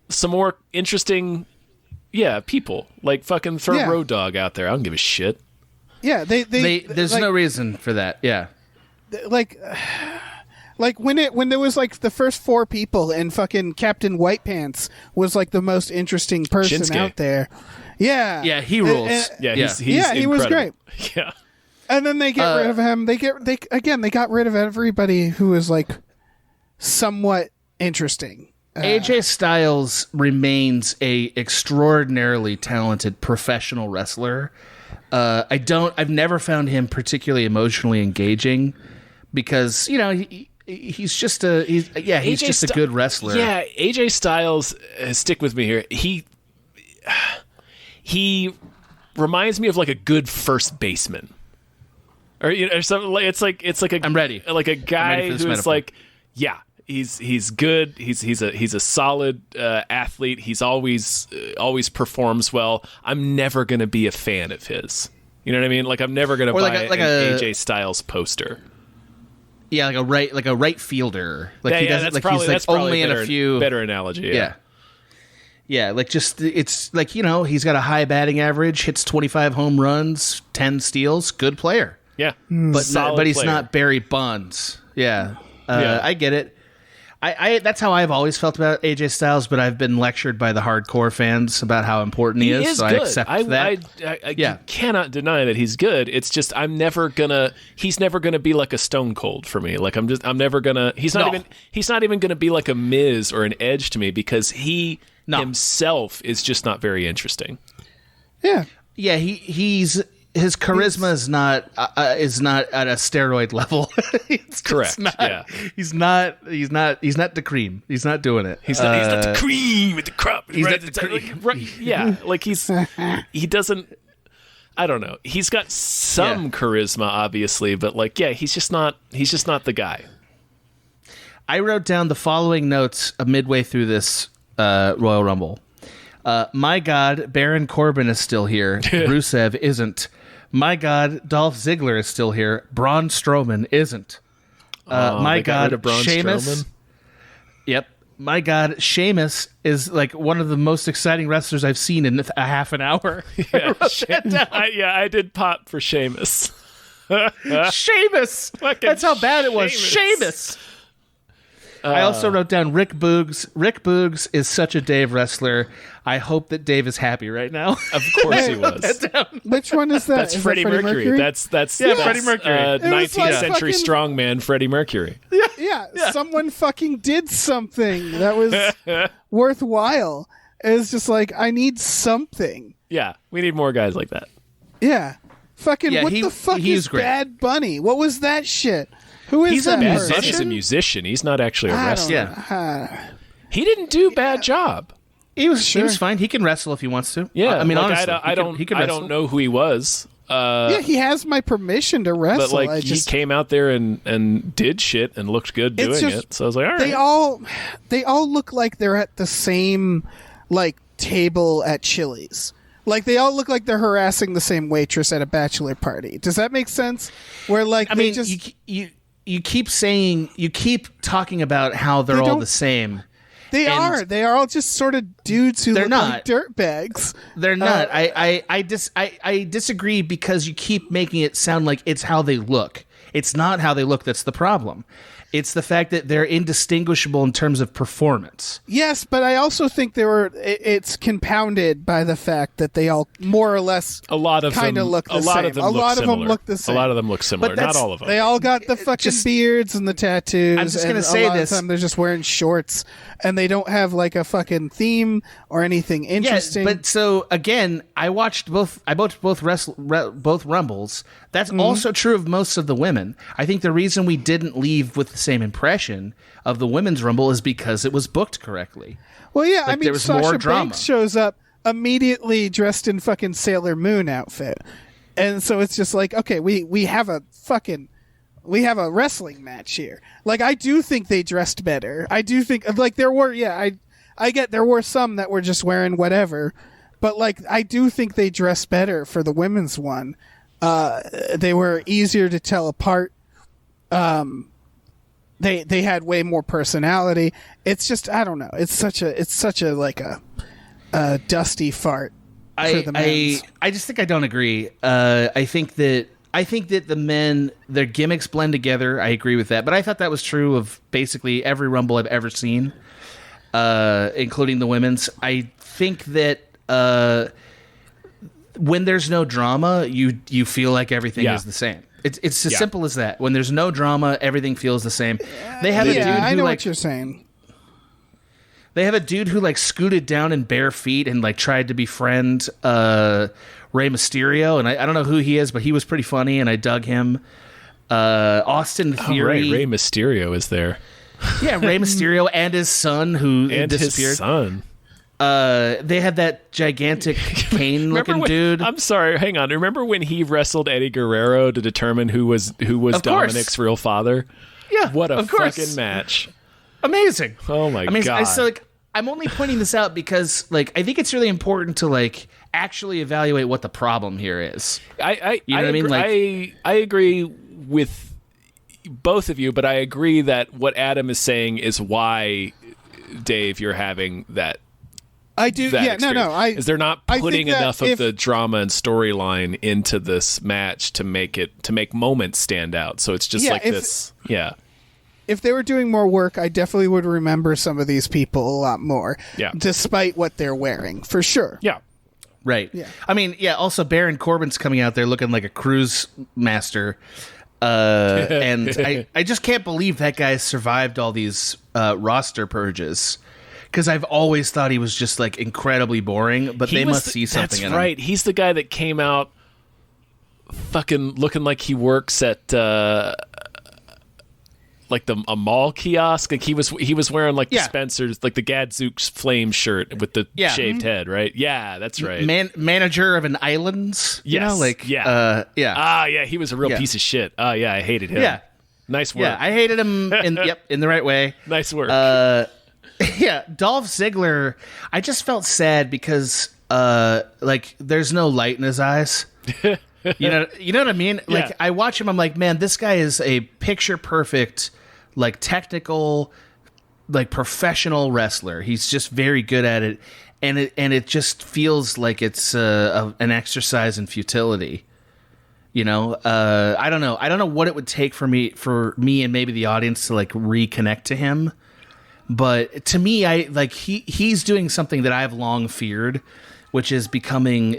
some more interesting people. Like fucking throw Road Dogg out there. I don't give a shit. Yeah, there's no reason for that. Yeah. Like when there was like the first 4 people and fucking Captain White Pants was like the most interesting person Shinsuke. out there. Yeah. Yeah, he rules. He's he was great. Yeah. And then they get rid of him. They got rid of everybody who was like somewhat interesting. AJ Styles remains a extraordinarily talented professional wrestler. I've never found him particularly emotionally engaging because, you know, he's just a good wrestler. Yeah, AJ Styles, stick with me here. He reminds me of like a good first baseman. Or something like it's like a I'm ready. Like a guy who's metaphor. like, he's good. He's a solid athlete. He's always performs well. I'm never gonna be a fan of his. You know what I mean? Like I'm never gonna buy an AJ Styles poster. Yeah, like a right fielder. Like he doesn't. That's like he's like only in a few better analogy. Yeah. Yeah, like just it's like, you know, he's got a high batting average, hits 25 home runs, 10 steals, good player. Yeah, but he's player. not Barry Bonds. Yeah, I get it. I that's how I've always felt about AJ Styles, but I've been lectured by the hardcore fans about how important he is. So good. I accept that. I cannot deny that he's good. It's just he's never gonna be like a Stone Cold for me. Like he's not even gonna be like a Miz or an Edge to me because himself is just not very interesting. Yeah. Yeah, he's his charisma is not at a steroid level. It's correct. He's not the cream. He's not doing it. He's not the cream with the crop. He's not the cream. Like he doesn't. I don't know. He's got some charisma, obviously, but like, he's just not the guy. I wrote down the following notes midway through this Royal Rumble. My God, Baron Corbin is still here. Rusev isn't. My God, Dolph Ziggler is still here. Braun Strowman isn't. My God, Sheamus. Yep. My God, Sheamus is like one of the most exciting wrestlers I've seen in a half an hour. Yeah, I did pop for Sheamus. Sheamus. That's how bad it was. Sheamus. I also wrote down Rick Boogs. Rick Boogs is such a Dave wrestler. I hope that Dave is happy right now. Of course he was. Which one is that? That's Freddie Mercury. That's Freddie Mercury. 19th century strongman Freddie Mercury. Yeah, someone fucking did something that was worthwhile. It was just like, I need something. Yeah, we need more guys like that. Yeah. Fucking, what the fuck is Bad Bunny? What was that shit? Who is that person? He's a musician. He's not actually a wrestler. Yeah. He didn't do a bad job. He was fine. He can wrestle if he wants to. Yeah, I mean, like, honestly, I don't know who he was. He has my permission to wrestle. But like, he came out there and did shit and looked good doing it. So I was like, all right. They all look like they're at the same like table at Chili's. Like, they all look like they're harassing the same waitress at a bachelor party. Does that make sense? Where like, you keep talking about how they're all the same. They are all just sort of dudes who look like dirtbags. They're not. I disagree because you keep making it sound like it's how they look. It's not how they look that's the problem. It's the fact that they're indistinguishable in terms of performance. Yes, but I also think it's compounded by the fact that they all more or less kind of look the same. A lot of them look the same. A lot of them look similar. Not all of them. They all got the fucking beards and the tattoos. I'm just going to say this. A lot of time they're just wearing shorts and they don't have like a fucking theme or anything interesting. Yeah, but so again, I watched both Rumbles. That's also true of most of the women. I think the reason we didn't leave with the same impression of the women's Rumble is because it was booked correctly. Well, yeah, like, I mean, there was Sasha more drama. Banks shows up immediately dressed in fucking Sailor Moon outfit. And so it's just like, okay, we have a wrestling match here. Like, I do think they dressed better. I do think, like, there were some that were just wearing whatever. But, like, I do think they dressed better for the women's one. They were easier to tell apart. They had way more personality. It's just, I don't know. It's such a like a dusty fart for the men's. I just think I don't agree. I think that the men, their gimmicks blend together. I agree with that. But I thought that was true of basically every Rumble I've ever seen, including the women's. I think that when there's no drama, you feel like everything is the same. It's as simple as that. When there's no drama, everything feels the same. They have a dude who I know like, what you're saying. They have a dude who like scooted down in bare feet and like tried to befriend Rey Mysterio, and I don't know who he is, but he was pretty funny, and I dug him. Austin Theory, right. Rey Mysterio is there. Yeah, Rey Mysterio and his son who disappeared. His son. They had that gigantic Kane-looking dude. I'm sorry, hang on. Remember when he wrestled Eddie Guerrero to determine who was Dominic's real father? Yeah, what a fucking match! Amazing. Oh my god! So like, I'm only pointing this out because like I think it's really important to like actually evaluate what the problem here is. I agree with both of you, but I agree that what Adam is saying is why, Dave, you're having that. I do. Yeah, experience. Is they're not putting enough of the drama and storyline into this match to make moments stand out. So it's just this. Yeah. If they were doing more work, I definitely would remember some of these people a lot more. Yeah. Despite what they're wearing, for sure. Yeah. Right. Yeah. I mean, yeah. Also, Baron Corbin's coming out there looking like a cruise master. And I just can't believe that guy survived all these roster purges. Because I've always thought he was just like incredibly boring, but they must see something in him. That's right. He's the guy that came out fucking looking like he works at like a mall kiosk. Like he was wearing like the Spencer's, like the Gadzooks flame shirt with the shaved head, right? Yeah, that's right. Manager of an islands. Yes. Yeah. He was a real piece of shit. Oh yeah, I hated him. Yeah. Nice work. Yeah, I hated him in the right way. Nice work. Dolph Ziggler, I just felt sad because like there's no light in his eyes. You know what I mean? Yeah. Like I watch him, I'm like, man, this guy is a picture perfect, like technical, like professional wrestler. He's just very good at it, and it just feels like it's an exercise in futility. You know, I don't know what it would take for me and maybe the audience to like reconnect to him. But to me, I like he's doing something that I've long feared, which is becoming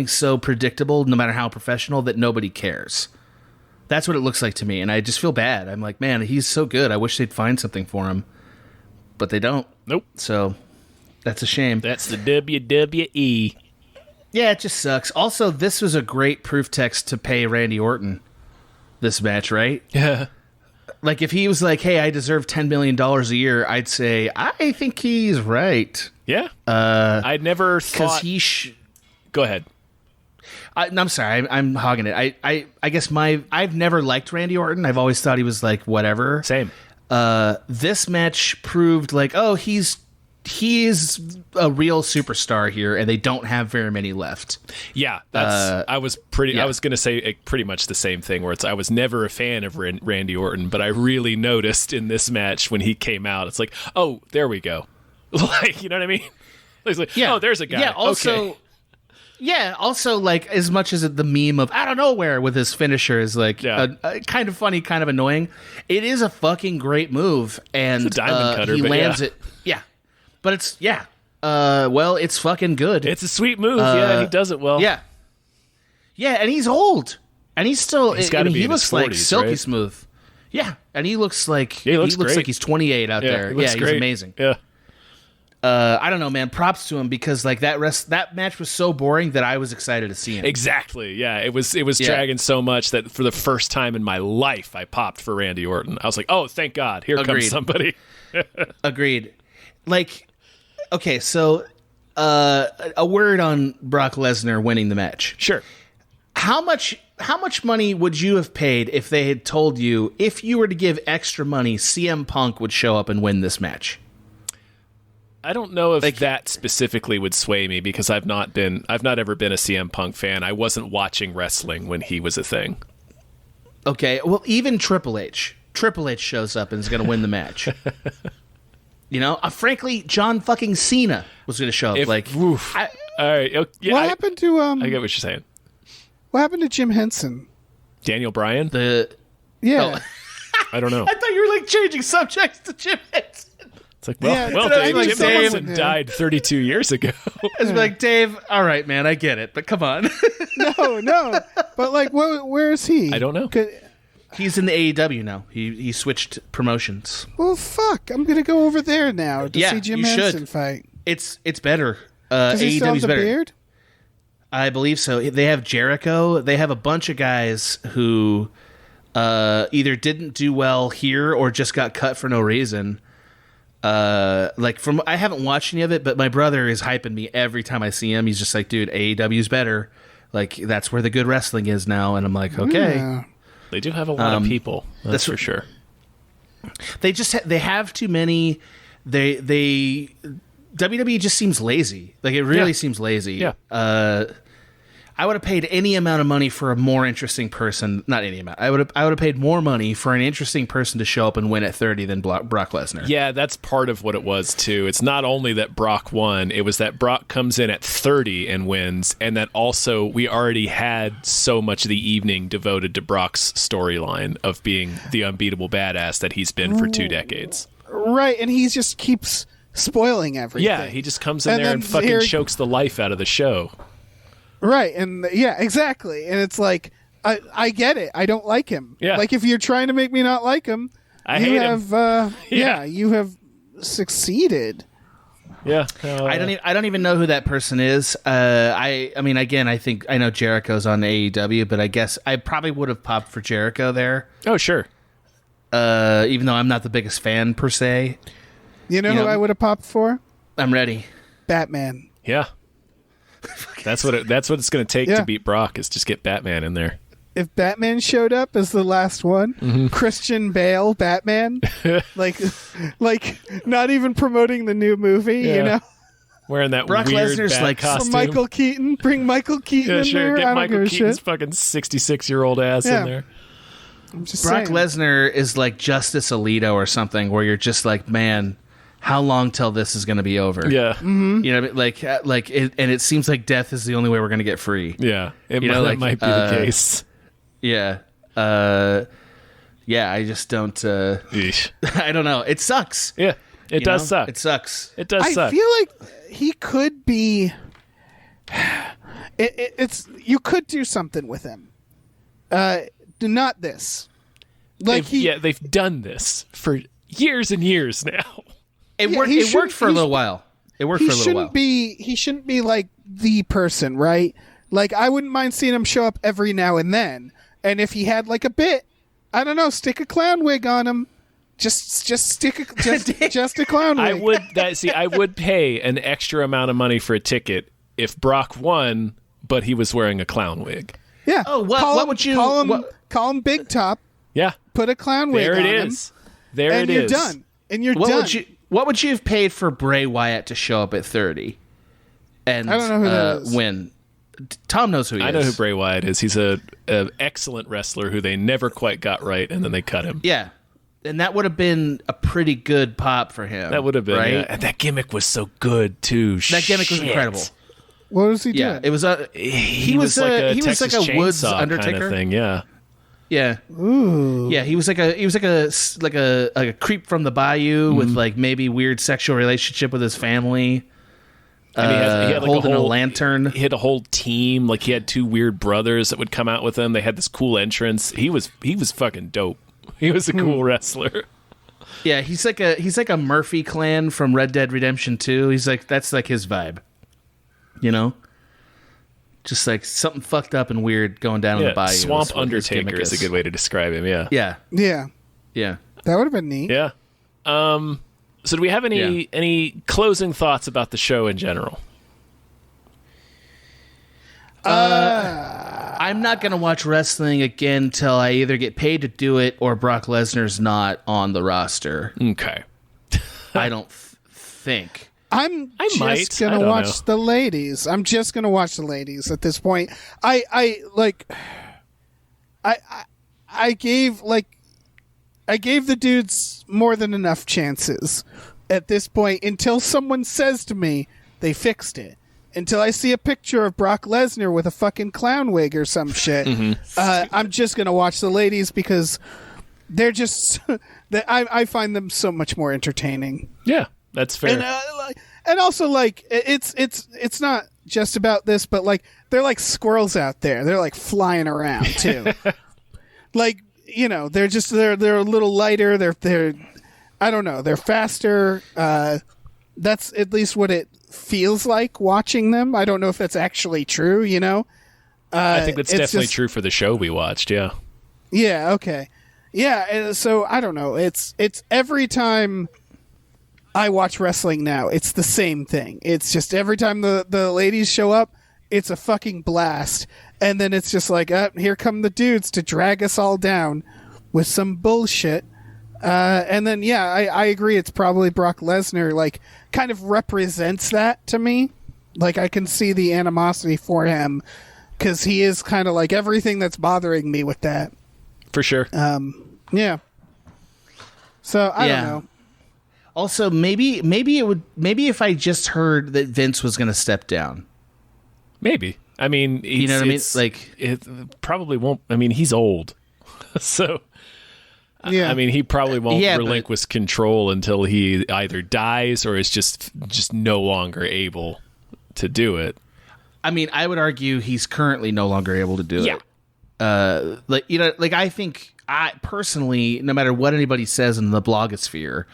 so predictable, no matter how professional, that nobody cares. That's what it looks like to me, and I just feel bad. I'm like, man, he's so good. I wish they'd find something for him, but they don't. Nope. So that's a shame. That's the WWE. Yeah, it just sucks. Also, this was a great proof text to pay Randy Orton this match, right? Yeah. Like, if he was like, hey, I deserve $10 million a year, I'd say, I think he's right. Yeah. I'd never thought... Go ahead. I'm sorry, I'm hogging it. I guess I've never liked Randy Orton. I've always thought he was like, whatever. Same. This match proved like, oh, he is a real superstar here, and they don't have very many left. Yeah, that's. I was going to say pretty much the same thing. Where I was never a fan of Randy Orton, but I really noticed in this match when he came out, it's like, oh, there we go. Like, you know what I mean? It's like, oh, there's a guy. Yeah. Also. Okay. Yeah, also, like, as much as the meme of out of nowhere with his finisher is, like, kind of funny, kind of annoying, it is a fucking great move, and it's a diamond cutter, he lands it. Yeah. But it's, it's fucking good. It's a sweet move, he does it well. Yeah. Yeah, and he's old. And he's still, he looks 40s, like silky right? smooth. Yeah, and he looks like, he looks like he's 28 out there. Yeah, he's amazing. Yeah. I don't know, man. Props to him because like that match was so boring that I was excited to see him. Exactly. Yeah, it was dragging so much that for the first time in my life, I popped for Randy Orton. I was like, oh, thank God, here comes somebody. Agreed. Like, okay, so a word on Brock Lesnar winning the match. Sure. How much money would you have paid if they had told you if you were to give extra money, CM Punk would show up and win this match? I don't know if that specifically would sway me because I've not ever been a CM Punk fan. I wasn't watching wrestling when he was a thing. Okay, well, even Triple H shows up and is going to win the match. You know, frankly, John fucking Cena was going to show up. All right, yeah, what happened to? I get what you're saying. What happened to Jim Henson? Daniel Bryan? I don't know. I thought you were like changing subjects to Jim Henson. It's like, Dave, Jim Henson died 32 years ago. It's like, Dave, all right, man, I get it, but come on. No. But, like, where is he? I don't know. He's in the AEW now. He switched promotions. Well, fuck. I'm going to go over there now to see Jim Henson fight. It's better. Does he still have the beard? I believe so. They have Jericho. They have a bunch of guys who either didn't do well here or just got cut for no reason. I haven't watched any of it, but my brother is hyping me every time I see him. He's just like, dude, AEW's better. Like, that's where the good wrestling is now. And I'm like, okay. Yeah. They do have a lot of people. That's for sure. They just they have too many. WWE just seems lazy. Like, it really seems lazy. Yeah. I would have paid any amount of money for a more interesting person. Not any amount. I would have paid more money for an interesting person to show up and win at 30 than Brock Lesnar. Yeah, that's part of what it was too. It's not only that Brock won; it was that Brock comes in at 30 and wins, and that also we already had so much of the evening devoted to Brock's storyline of being the unbeatable badass that he's been for 2 decades. Right, and he just keeps spoiling everything. Yeah, he just comes in there and fucking chokes the life out of the show. Right, and yeah, exactly. And it's like, I get it. I don't like him. Yeah. Like, if you're trying to make me not like him, I hate him. You have succeeded. Yeah. I don't even know who that person is. I mean, again, I think I know Jericho's on AEW, but I guess I probably would have popped for Jericho there. Oh, sure. Even though I'm not the biggest fan per se. You know who I would have popped for? I'm ready. Batman. Yeah. That's what it's going to take to beat Brock is just get Batman in there. If Batman showed up as the last one, Christian Bale Batman, like not even promoting the new movie, you know, wearing that Brock weird Lesnar's bat like costume. Michael Keaton, bring Michael Keaton in there. Get I don't Michael give a Keaton's shit. fucking 66-year-old ass in there. I'm just Brock saying. Lesnar is like Justice Alito or something, where you're just like, man, how long till this is going to be over? Yeah. Mm-hmm. You know, like, and it seems like death is the only way we're going to get free. Yeah. That might be the case. Yeah. Yeah, I just don't. I don't know. It sucks. Yeah. It does suck. It sucks. It does suck. I feel like he could be. It's you could do something with him. Not this. Like they've done this for years and years now. It worked for a little while. It worked for a little while. He shouldn't be like the person, right? Like I wouldn't mind seeing him show up every now and then. And if he had like a bit, I don't know, stick a clown wig on him. Just stick a clown wig. I would pay an extra amount of money for a ticket if Brock won, but he was wearing a clown wig. Yeah. Oh, what would you call him Big Top? Yeah. Put a clown wig on him. There it is. And you're done. And you're done. What would you have paid for Bray Wyatt to show up at 30? And I don't know who that is. Win. Tom knows who he is. I know who Bray Wyatt is. He's an excellent wrestler who they never quite got right, and then they cut him. Yeah. And that would have been a pretty good pop for him. That would have been, right? yeah. And that gimmick was so good, too. That gimmick was incredible. What was he doing? Yeah, it was he was like a Texas a Woods Chainsaw Undertaker kind of thing, yeah. Yeah. Ooh. Yeah, he was like a creep from the bayou with like maybe weird sexual relationship with his family. And he had like holding a lantern. He had a whole team. Like he had two weird brothers that would come out with him. They had this cool entrance. He was fucking dope. He was a cool wrestler. Yeah, he's like a Murphy clan from Red Dead Redemption 2. That's like his vibe. You know? Just like something fucked up and weird going down in the bayou. Swamp Undertaker is a good way to describe him, yeah. Yeah. Yeah. Yeah. That would have been neat. Yeah. So do we have any closing thoughts about the show in general? I'm not going to watch wrestling again till I either get paid to do it or Brock Lesnar's not on the roster. Okay. I don't think. I'm just gonna watch the ladies. I'm just gonna watch the ladies at this point. I gave the dudes more than enough chances at this point until someone says to me they fixed it. Until I see a picture of Brock Lesnar with a fucking clown wig or some shit. I'm just gonna watch the ladies because they're just I find them so much more entertaining. Yeah. That's fair. And also, like, it's not just about this, but like they're like squirrels out there. They're like flying around too. Like, you know, they're a little lighter. They're I don't know. They're faster. That's at least what it feels like watching them. I don't know if that's actually true. You know. I think that's definitely true for the show we watched. Yeah. Yeah. Okay. Yeah. So I don't know. It's every time I watch wrestling now, it's the same thing. It's just every time the ladies show up, it's a fucking blast. And then it's just like, here come the dudes to drag us all down with some bullshit. And then, yeah, I agree. It's probably Brock Lesnar, like, kind of represents that to me. Like, I can see the animosity for him because he is kind of like everything that's bothering me with that. For sure. Yeah. So, I don't know. Also, maybe if I just heard that Vince was going to step down. Maybe. I mean, you know what I mean? Like, it probably won't. I mean, he's old, so yeah. I mean, he probably won't relinquish control until he either dies or is just no longer able to do it. I mean, I would argue he's currently no longer able to do it. Like I think I personally, no matter what anybody says in the blogosphere,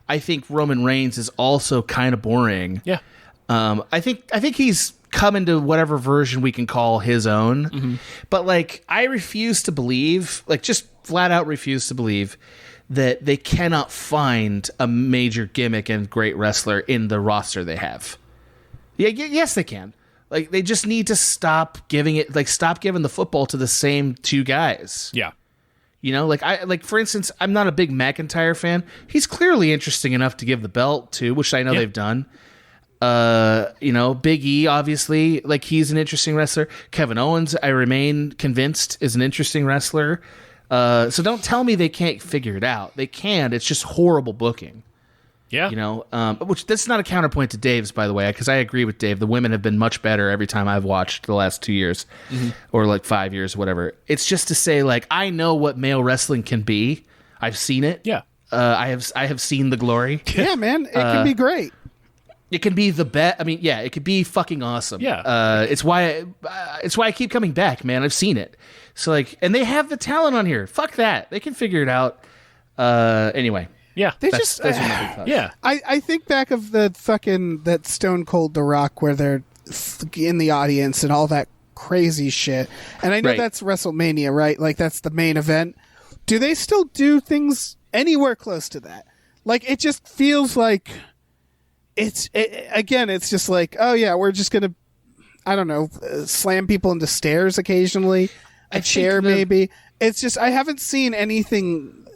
I think Roman Reigns is also kind of boring. Yeah. I think he's come into whatever version we can call his own. Mm-hmm. But like, I refuse to believe, like, just flat out refuse to believe that they cannot find a major gimmick and great wrestler in the roster they have. Yeah, yes, they can. Like, they just need to stop giving the football to the same two guys. Yeah. You know, for instance, I'm not a big McIntyre fan. He's clearly interesting enough to give the belt to, which I know they've done. Big E, obviously, like, he's an interesting wrestler. Kevin Owens, I remain convinced, is an interesting wrestler. So don't tell me they can't figure it out. They can. It's just horrible booking. Yeah. You know, which that's not a counterpoint to Dave's, by the way, because I agree with Dave. The women have been much better every time I've watched the last 2 years or like 5 years, whatever. It's just to say, like, I know what male wrestling can be. I've seen it. Yeah. I have seen the glory. Yeah, man. It can be great. It can be the best. I mean, yeah, it could be fucking awesome. Yeah. It's why I keep coming back, man. I've seen it. So, like, and they have the talent on here. Fuck that. They can figure it out. Anyway. Yeah. That's my big thought. Yeah. I think back of that Stone Cold The Rock where they're in the audience and all that crazy shit. And I know that's WrestleMania, right? Like, that's the main event. Do they still do things anywhere close to that? Like, it just feels like it's just like, oh yeah, we're just gonna, I don't know, slam people into stairs occasionally, a chair maybe. It's just, I haven't seen anything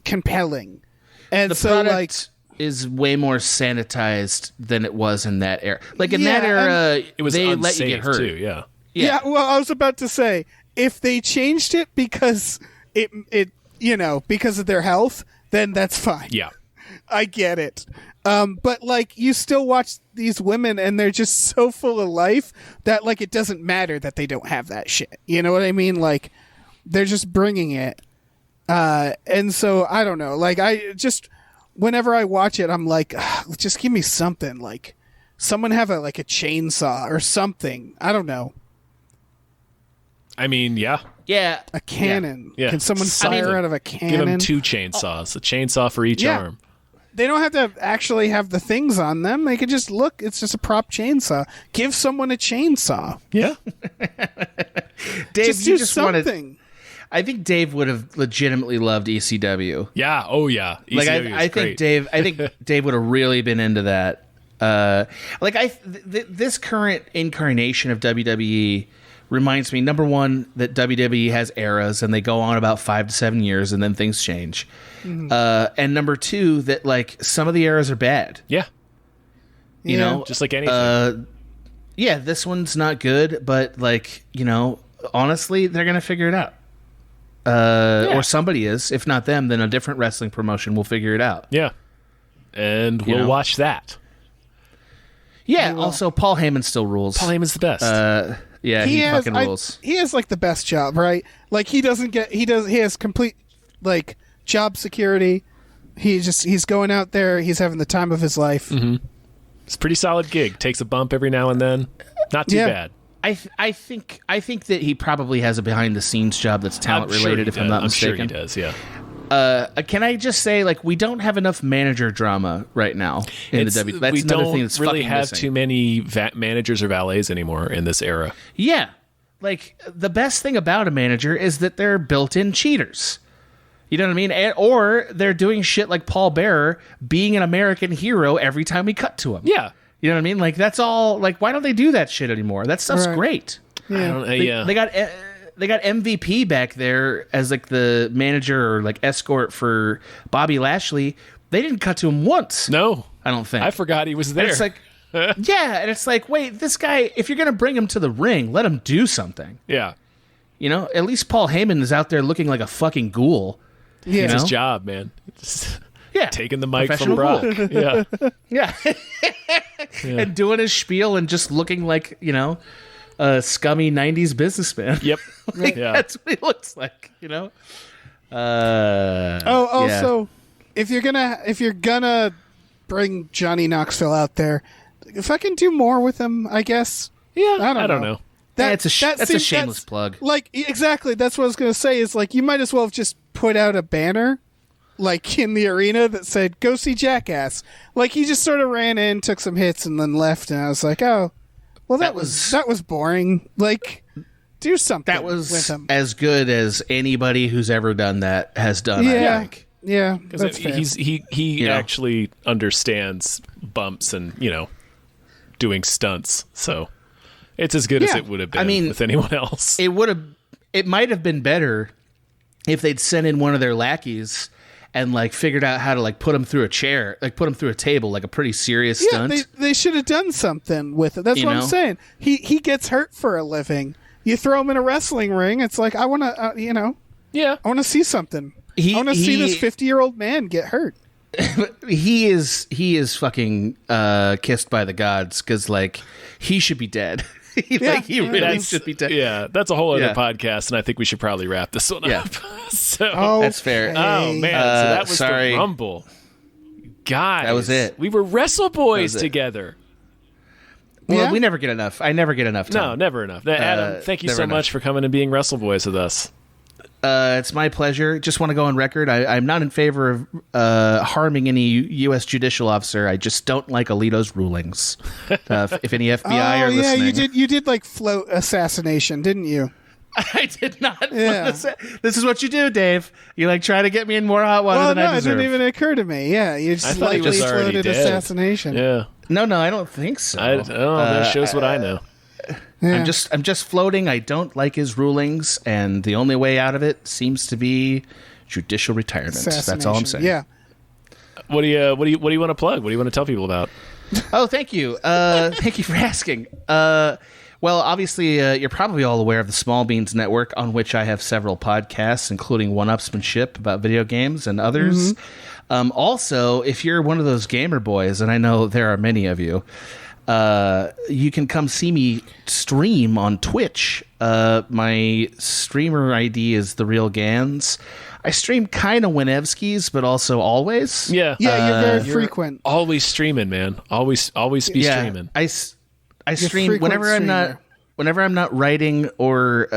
compelling, and the so product is way more sanitized than it was in that era. Like, in that era, it was they unsafe let you get hurt too. Yeah. Yeah. Well, I was about to say, if they changed it because it because of their health, then that's fine. Yeah. I get it. But like, you still watch these women and they're just so full of life that, like, it doesn't matter that they don't have that shit. You know what I mean? Like, they're just bringing it. And so I don't know, like, whenever I watch it, I'm like, just give me something, like someone have a chainsaw or something. I don't know. I mean, yeah. A cannon. Yeah. Can someone fire out of a cannon? Give them 2 chainsaws. A chainsaw for each arm. They don't have to actually have the things on them. They could just look. It's just a prop chainsaw. Give someone a chainsaw. Yeah. Dave, just you do just something. I think Dave would have legitimately loved ECW. Yeah. Oh, yeah. ECW Like, I great. think Dave would have really been into that. This current incarnation of WWE reminds me, number one, that WWE has eras and they go on about 5 to 7 years and then things change. Mm-hmm. And number two, that, like, some of the eras are bad. Yeah. You know, just like anything. Yeah, this one's not good, but, like, you know, honestly, they're going to figure it out. Or somebody is. If not them, then a different wrestling promotion will figure it out. Yeah. And we'll watch that. Yeah, also, Paul Heyman still rules. Paul Heyman's the best. Yeah, he fucking rules. He has, like, the best job, right? Like, he has complete, like, job security. He's going out there. He's having the time of his life. Mm-hmm. It's a pretty solid gig. Takes a bump every now and then. Not too bad. I think that he probably has a behind the scenes job that's talent related. If I'm not mistaken, I'm sure he does. Yeah. Can I just say, like, we don't have enough manager drama right now in the WWE. That's another thing that's really fucking have missing. too many managers or valets anymore in this era. Yeah, like, the best thing about a manager is that they're built-in cheaters. You know what I mean? Or they're doing shit like Paul Bearer being an American hero every time we cut to him. Yeah. You know what I mean? Like, that's all. Like, why don't they do that shit anymore? That stuff's great. Yeah. They got MVP back there as, like, the manager or, like, escort for Bobby Lashley. They didn't cut to him once. No, I don't think. I forgot he was there. And it's like, yeah, and it's like, wait, this guy, if you're gonna bring him to the ring, let him do something. Yeah. You know, at least Paul Heyman is out there looking like a fucking ghoul. Yeah, it's know? his job, man. Just Yeah, taking the mic from Brock. Yeah. Yeah. And doing his spiel and just looking like, you know, a scummy 90s businessman. Yep. Like, Yeah. that's what he looks like, you know? Also, if you're gonna bring Johnny Knoxville out there, fucking do more with him, I guess. Yeah. I don't know. That's a shameless plug. Like, exactly. That's what I was gonna say. Is like, you might as well have just put out a banner like in the arena that said, "Go see Jackass." Like he just sort of ran in, took some hits, and then left. And I was like, "Oh, well, that was boring." Like, do something. That was with him. as good as anybody who's ever done that has done. Yeah. I think. Yeah, because he actually understands bumps and doing stunts. So it's as good as it would have been with anyone else. It might have been better if they'd sent in one of their lackeys and like figured out how to like put him through a chair, like put him through a table, like a pretty serious stunt. They should have done something with it. That's what I'm saying. He gets hurt for a living. You throw him in a wrestling ring. It's like, I want to, I want to see something. I want to see this 50-year-old man get hurt. He is fucking kissed by the gods because like he should be dead. He really should be dead. Yeah, that's a whole other podcast, and I think we should probably wrap this one up. So that's fair. Oh man, so that was the Rumble. Guys, that was it. We were Wrestle Boys together. Well, we never get enough. I never get enough time. No, never enough. Adam, thank you so much for coming and being Wrestle Boys with us. It's my pleasure. Just want to go on record. I'm not in favor of harming any U.S. judicial officer. I just don't like Alito's rulings. If any FBI are listening. You did like float assassination, didn't you? I did not. Yeah. This is what you do, Dave. You like try to get me in more hot water than I deserve. It didn't even occur to me. Yeah, you just lightly floated assassination. Yeah. No, I don't think so. That shows what I know. Yeah. I'm just floating. I don't like his rulings, and the only way out of it seems to be judicial retirement. That's all I'm saying. Yeah. What do you want to plug? What do you want to tell people about? Oh, thank you. Thank you for asking. Well, obviously, you're probably all aware of the Small Beans Network, on which I have several podcasts, including One-Upsmanship about video games and others. Mm-hmm. Also, if you're one of those gamer boys, and I know there are many of you, you can come see me stream on Twitch. My streamer ID is The Real Gans. I stream kind of whenevskis, but also always. Yeah. Yeah, you're very frequent. Always streaming, man. Always be streaming. I stream whenever I'm not writing or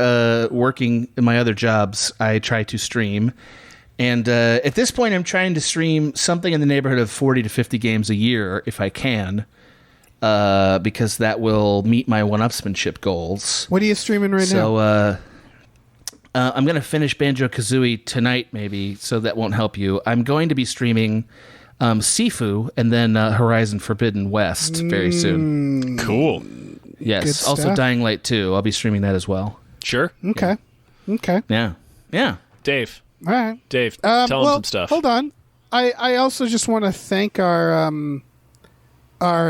working in my other jobs. I try to stream. And at this point, I'm trying to stream something in the neighborhood of 40 to 50 games a year, if I can. Because that will meet my one-upsmanship goals. What are you streaming now? So I'm going to finish Banjo-Kazooie tonight, maybe, so that won't help you. I'm going to be streaming Sifu and then Horizon Forbidden West very soon. Cool. Yes. Also Dying Light 2. I'll be streaming that as well. Sure. Okay. Yeah. Dave. All right. Dave, tell him some stuff. Hold on. I also just want to thank our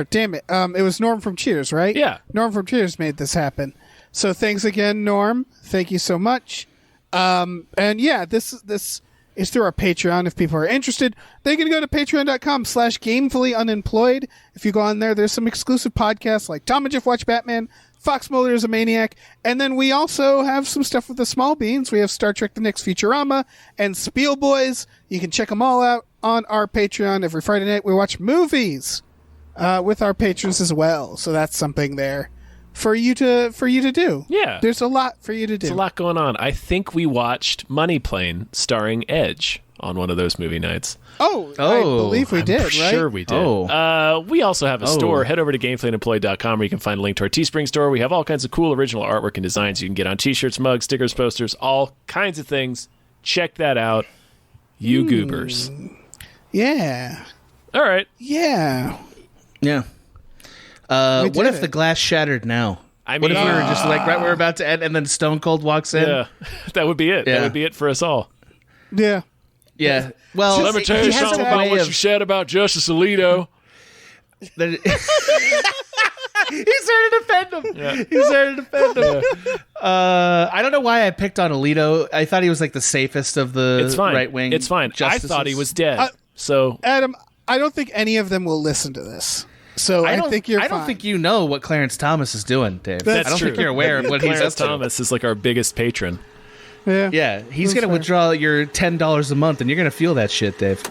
damn it. It was Norm from Cheers, right? Yeah. Norm from Cheers made this happen. So thanks again, Norm. Thank you so much. And yeah, this is through our Patreon. If people are interested, they can go to patreon.com/gamefullyunemployed. If you go on there's some exclusive podcasts like Tom and Jeff Watch Batman, Fox Mulder is a Maniac, and then we also have some stuff with the Small Beans. We have Star Trek The Next Futurama and Spiel Boys. You can check them all out on our Patreon. Every Friday night we watch movies with our patrons as well. So that's something there for you to do. Yeah. There's a lot for you to do. There's a lot going on. I think we watched Money Plane starring Edge on one of those movie nights. Oh, I believe we did, right? Sure we did. We also have a store. Head over to gamefullyunemployed.com where you can find a link to our Teespring store. We have all kinds of cool original artwork and designs you can get on t-shirts, mugs, stickers, posters, all kinds of things. Check that out, you goobers. Yeah. All right. Yeah. Yeah. What if the glass shattered now? I mean, what if we were just like right where we're about to end and then Stone Cold walks in? Yeah. That would be it. Yeah. That would be it for us all. Yeah. Yeah. Well, let me tell you something about what you said about Justice Alito. He's there to defend him. Yeah. He's there to defend him. Yeah. I don't know why I picked on Alito. I thought he was like the safest of the right wing. It's fine. Justices. I thought he was dead. So Adam, I don't think any of them will listen to this. So I think you're fine. I don't think you know what Clarence Thomas is doing, Dave. That's I don't true. think you're aware of what he's up Clarence to. Thomas is like our biggest patron. Yeah. Yeah, he's going to withdraw your $10 a month, and you're going to feel that shit, Dave.